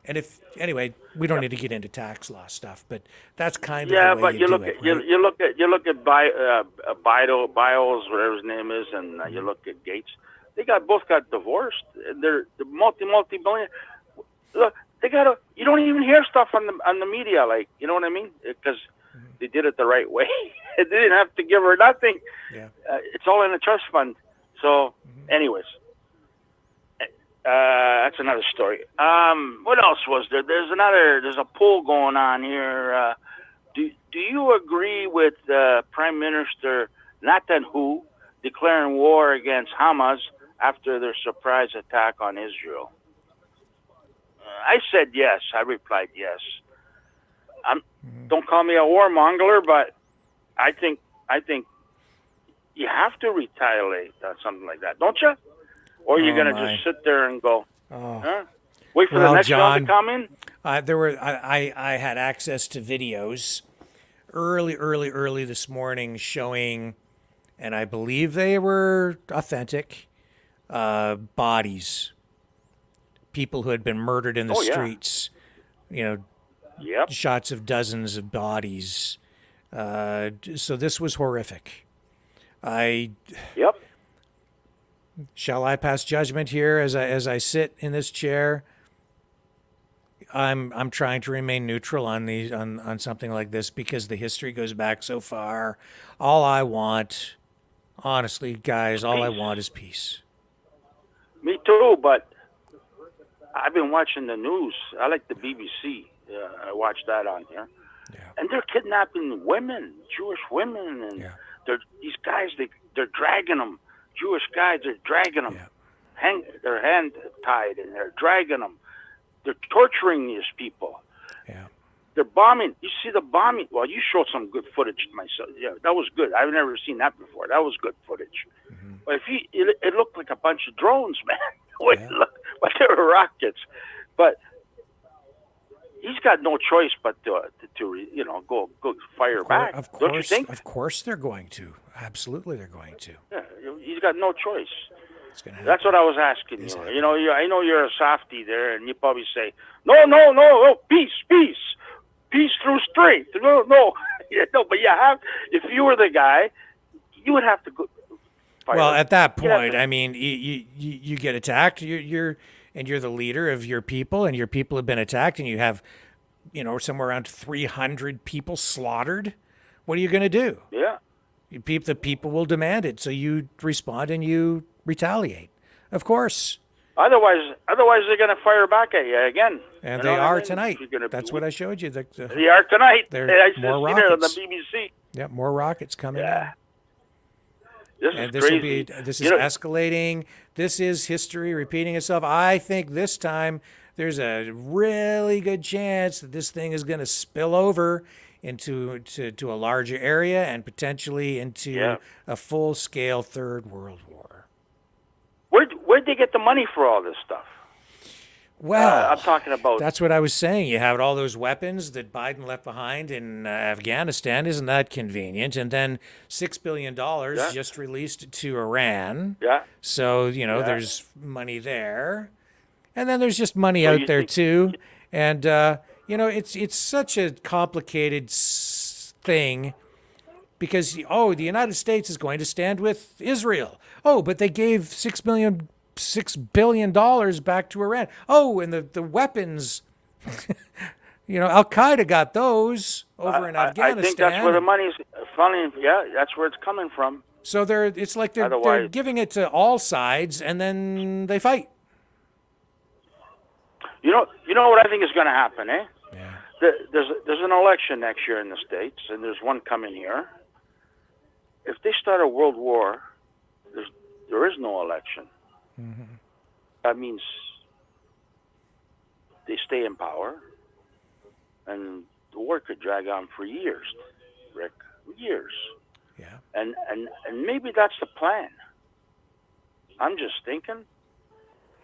if anyway, we don't need to get into tax law stuff, but that's kind of the way you look at you look at Bios, whatever his name is, and you look at Gates. They both got divorced. They're multi-billion. Look, you don't even hear stuff on the media, like, you know what I mean? Because they did it the right way. They didn't have to give her nothing. Yeah. It's all in a trust fund. So, anyways. That's another story. What else was there? There's a poll going on here. Do you agree with Prime Minister Netanyahu declaring war against Hamas after their surprise attack on Israel? I said yes. I replied yes. Don't call me a warmonger, but I think you have to retaliate on something like that, don't you? Or you're going to just sit there and go, wait for the next one to come in? I had access to videos early this morning showing, and I believe they were authentic, bodies. People who had been murdered in the streets. Shots of dozens of bodies So this was horrific. Yep. Shall I pass judgment here as I sit in this chair? I'm trying to remain neutral on something like this because the history goes back so far. All I want, honestly, guys, all I want is peace. Me too, but I've been watching the news. I like the BBC. I watch that on here. Yeah. And they're kidnapping women, Jewish women, and these guys, they're dragging them. Jewish guys, they're dragging them. Yeah. Their hand tied, and they're dragging them. They're torturing these people. Yeah. They're bombing. You see the bombing. Well, you showed some good footage to myself. Yeah, that was good. I've never seen that before. That was good footage. Mm-hmm. But it looked like a bunch of drones, man. But they were rockets. But he's got no choice but to go fire back. Of course, don't you think? Of course they're going to. Absolutely, they're going to. Yeah, he's got no choice. That's what I was asking you. I know you're a softie there, and you probably say, no, peace through strength. No, but you have. If you were the guy, you would have to go. Well, at that point, I mean, you get attacked. You're the leader of your people, and your people have been attacked, and you have, somewhere around 300 people slaughtered. What are you going to do? Yeah. The people will demand it, so you respond and you retaliate. Of course. Otherwise they're going to fire back at you again. And they are tonight. That's what I showed you. They are tonight. There more rockets on the BBC. Yeah, more rockets coming in. This is crazy. This is escalating. This is history repeating itself. I think this time there's a really good chance that this thing is going to spill over into a larger area and potentially into a full-scale Third World War. Where'd they get the money for all this stuff? Well, I'm talking about. That's what I was saying. You have all those weapons that Biden left behind in Afghanistan. Isn't that convenient? And then $6 billion just released to Iran. Yeah. So, there's money there. And then there's just money out there, too. And, it's such a complicated thing because, the United States is going to stand with Israel. Oh, but they gave $6 billion back to Iran. Oh, and the weapons, Al-Qaeda got those over in Afghanistan. I think that's where the money's funny. Yeah, that's where it's coming from. So it's like they're giving it to all sides, and then they fight. You know what I think is going to happen, eh? Yeah. There's an election next year in the States, and there's one coming here. If they start a world war, there is no election. Mm-hmm. That means they stay in power, and the war could drag on for years, Rick. Years. Yeah. And maybe that's the plan. I'm just thinking.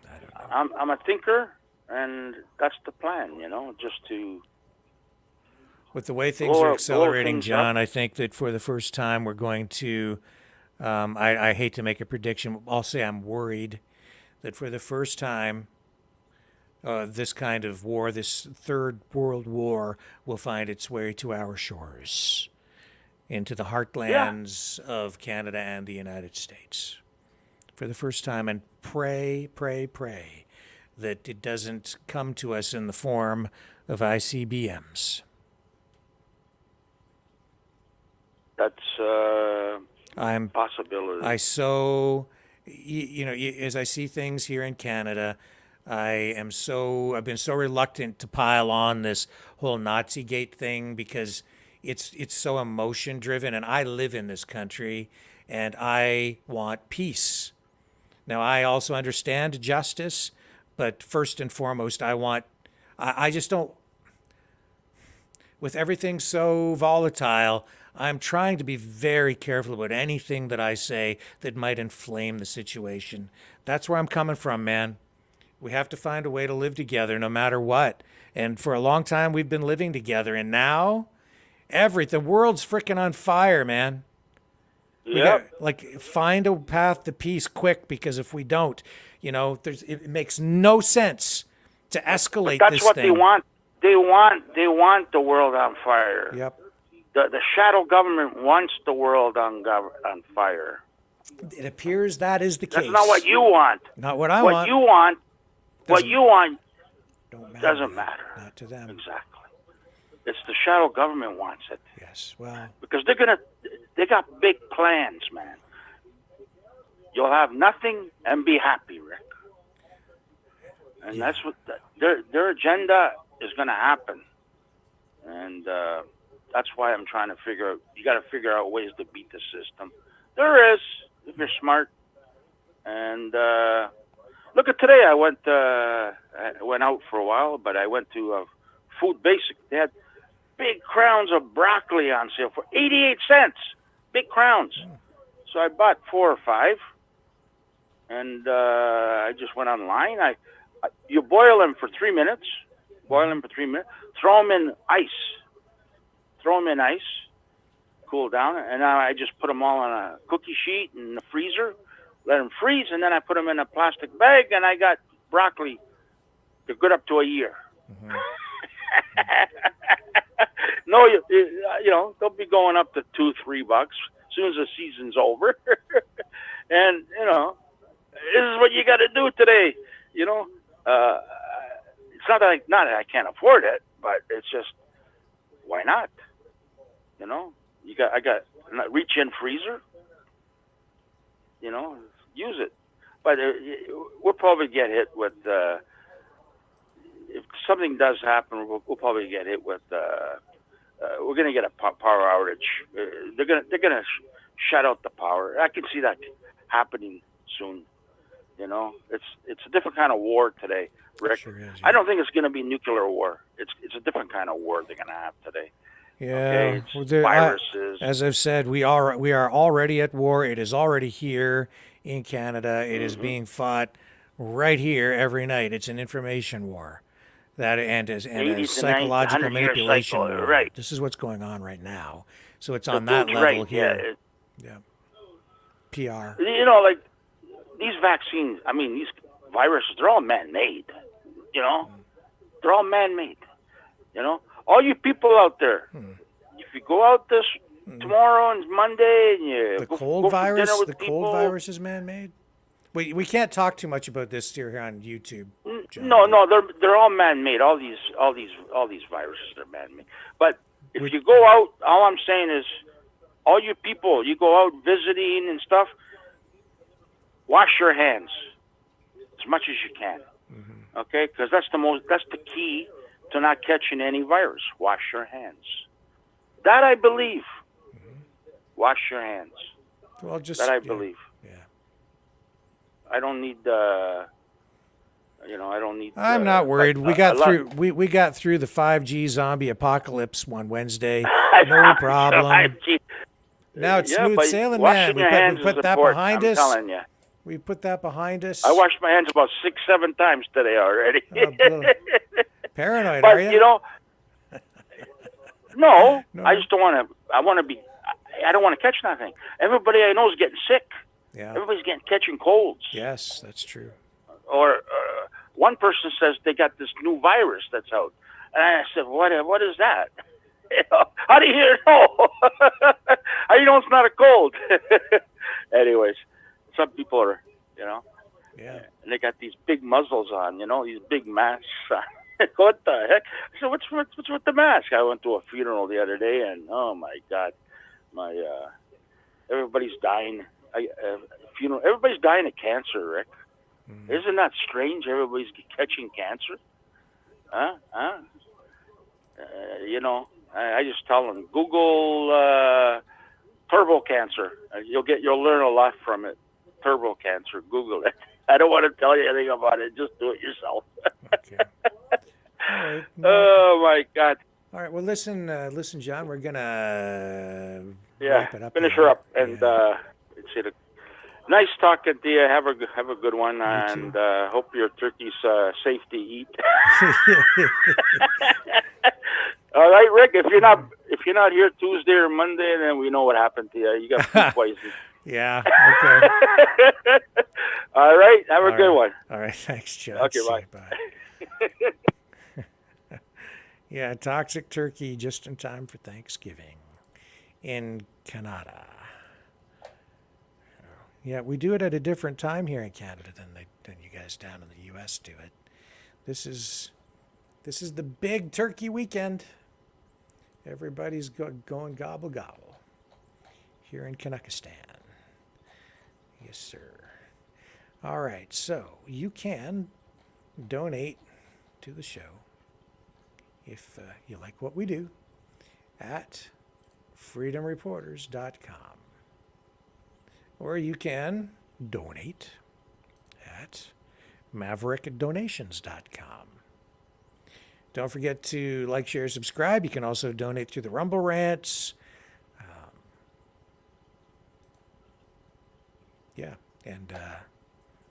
I don't know. I'm a thinker, and that's the plan. Just to. With the way things are accelerating, John, I think that for the first time we're going to. I hate to make a prediction. I'll say I'm worried that for the first time, this kind of war, this Third World War, will find its way to our shores, into the heartlands of Canada and the United States. For the first time, and pray that it doesn't come to us in the form of ICBMs. That's possibility. As I see things here in Canada, I've been so reluctant to pile on this whole Nazigate thing because it's so emotion driven, and I live in this country and I want peace. Now, I also understand justice, but first and foremost, I just don't, with everything so volatile, I'm trying to be very careful about anything that I say that might inflame the situation. That's where I'm coming from, man. We have to find a way to live together no matter what. And for a long time, we've been living together. And now, the world's freaking on fire, man. Yeah. Find a path to peace quick, because if we don't, it makes no sense to escalate this thing. That's what they want. They want the world on fire. Yep. The shadow government wants the world on fire. It appears that is the case. That's not what you want. Not what I what want. You want. What you want doesn't matter. matter. Not to them. Exactly. It's the shadow government wants it. Yes. Well. Because they got big plans, man. You'll have nothing and be happy, Rick. And that's what their agenda is going to happen. And that's why I'm trying to figure out. You got to figure out ways to beat the system. There is, if you're smart. And look at today. I went out for a while, but I went to Food Basic. They had big crowns of broccoli on sale for 88 cents. Big crowns. So I bought 4 or 5, and I just went online. You boil them for 3 minutes. Boil them for 3 minutes. Throw them in ice. Cool down, and now I just put them all on a cookie sheet in the freezer. Let them freeze, and then I put them in a plastic bag, and I got broccoli. They're good up to a year. Mm-hmm. No, you know, they'll be going up to $2-3 as soon as the season's over. And you know, this is what you got to do today. You know, it's not that I can't afford it, but it's just why not? You know, I got reach in freezer. You know, use it. But we'll probably get hit with if something does happen. We'll probably get hit with. We're going to get a power outage. They're going to shut out the power. I can see that happening soon. You know, it's a different kind of war today, Rick. Sure is, yeah. I don't think it's going to be nuclear war. It's a different kind of war they're going to have today. Yeah, okay? Viruses. As I've said, we are already at war. It is already here in Canada. It is being fought right here every night. It's an information war, and a psychological manipulation war. Right. This is what's going on right now. So it's on that level here. Yeah. PR. You know, like these vaccines. I mean, these viruses. They're all man-made. You know, they're all man-made. You know. All you people out there, if you go out this tomorrow and Monday, and you the go cold for virus, dinner with the people, cold virus is man-made. We can't talk too much about this here on YouTube. John. No, they're all man-made. All these viruses are man-made. But if you go out, all I'm saying is, all you people, you go out visiting and stuff, wash your hands as much as you can. Okay, because that's the key to not catching any virus. Wash your hands. That I believe. Wash your hands. Well, I believe. Yeah. I don't need. I don't need. I'm not worried. We got through the 5G zombie apocalypse one Wednesday. No problem. Now it's smooth sailing, man. We put that behind us. I'm telling you. We put that behind us. I washed my hands about 6-7 times today already. Paranoid, but, are you? You know, no, I just don't want to. I don't want to catch nothing. Everybody I know is getting sick. Yeah. Everybody's catching colds. Yes, that's true. Or one person says they got this new virus that's out, and I said, "What is that?" You know, how do you know? How do you know it's not a cold? Anyways, some people are, you know, and they got these big muzzles on, you know, these big masks on. What the heck? So what's with the mask? I went to a funeral the other day, and oh my God, everybody's dying. Everybody's dying of cancer, Rick. Isn't that strange? Everybody's catching cancer. You know, I just tell them, Google turbo cancer. You'll learn a lot from it. Turbo cancer. Google it. I don't want to tell you anything about it. Just do it yourself. Okay. All right. Oh my God. All right. Well, listen, John. We're gonna wrap it up. Finish her up, and it's nice talking to you. Have a good one, and hope your turkey's safe to eat. All right, Rick. If you're not here Tuesday or Monday, then we know what happened to you. You got food poisoning. Yeah. Okay. All right. Have a good one. All right. Thanks, John. Okay. Bye. Yeah, toxic turkey just in time for Thanksgiving. in Canada. Yeah, we do it at a different time here in Canada than you guys down in the U.S. do it. This is the big turkey weekend. Everybody's going gobble gobble here in Kanakistan. Yes, sir. All right, so you can donate to the show if you like what we do at freedomreporters.com. Or you can donate at maverickdonations.com. Don't forget to like, share, subscribe. You can also donate through the Rumble Rants. And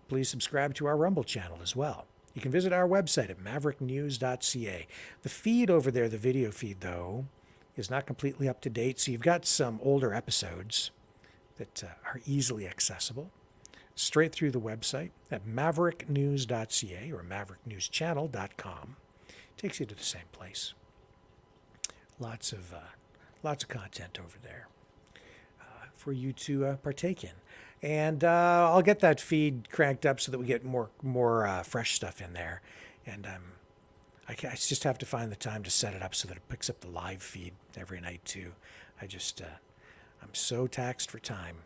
please subscribe to our Rumble channel as well. You can visit our website at mavericknews.ca. The feed over there, the video feed, though, is not completely up to date. So you've got some older episodes that are easily accessible straight through the website at mavericknews.ca or mavericknewschannel.com. Takes you to the same place. Lots of content over there for you to partake in. And I'll get that feed cranked up so that we get more fresh stuff in there. And I just have to find the time to set it up so that it picks up the live feed every night too. I'm so taxed for time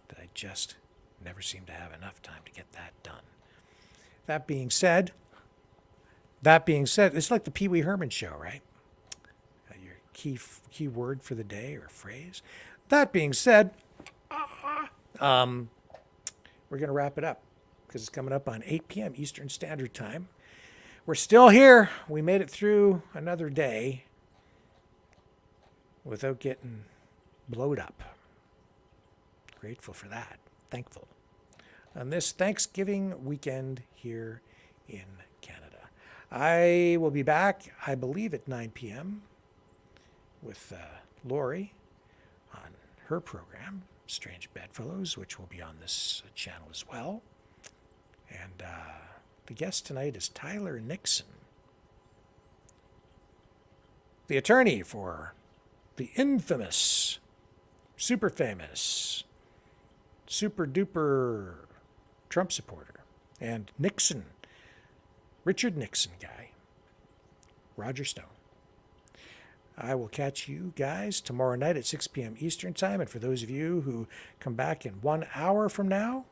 that I just never seem to have enough time to get that done. That being said, it's like the Pee Wee Herman show, right? Your key word for the day or phrase. That being said, we're going to wrap it up because it's coming up on 8 p.m. Eastern Standard Time. We're still here. We made it through another day without getting blowed up. Grateful for that. Thankful. On this Thanksgiving weekend here in Canada. I will be back, I believe, at 9 p.m. with Lori on her program, Strange Bedfellows, which will be on this channel as well. And the guest tonight is Tyler Nixon, the attorney for the infamous, super famous, super duper Trump supporter and Nixon, Richard Nixon guy, Roger Stone. I will catch you guys tomorrow night at 6 p.m. Eastern Time. And for those of you who come back in 1 hour from now,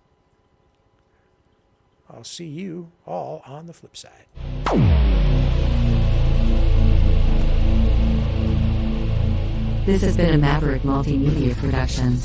I'll see you all on the flip side. This has been a Maverick Multimedia production.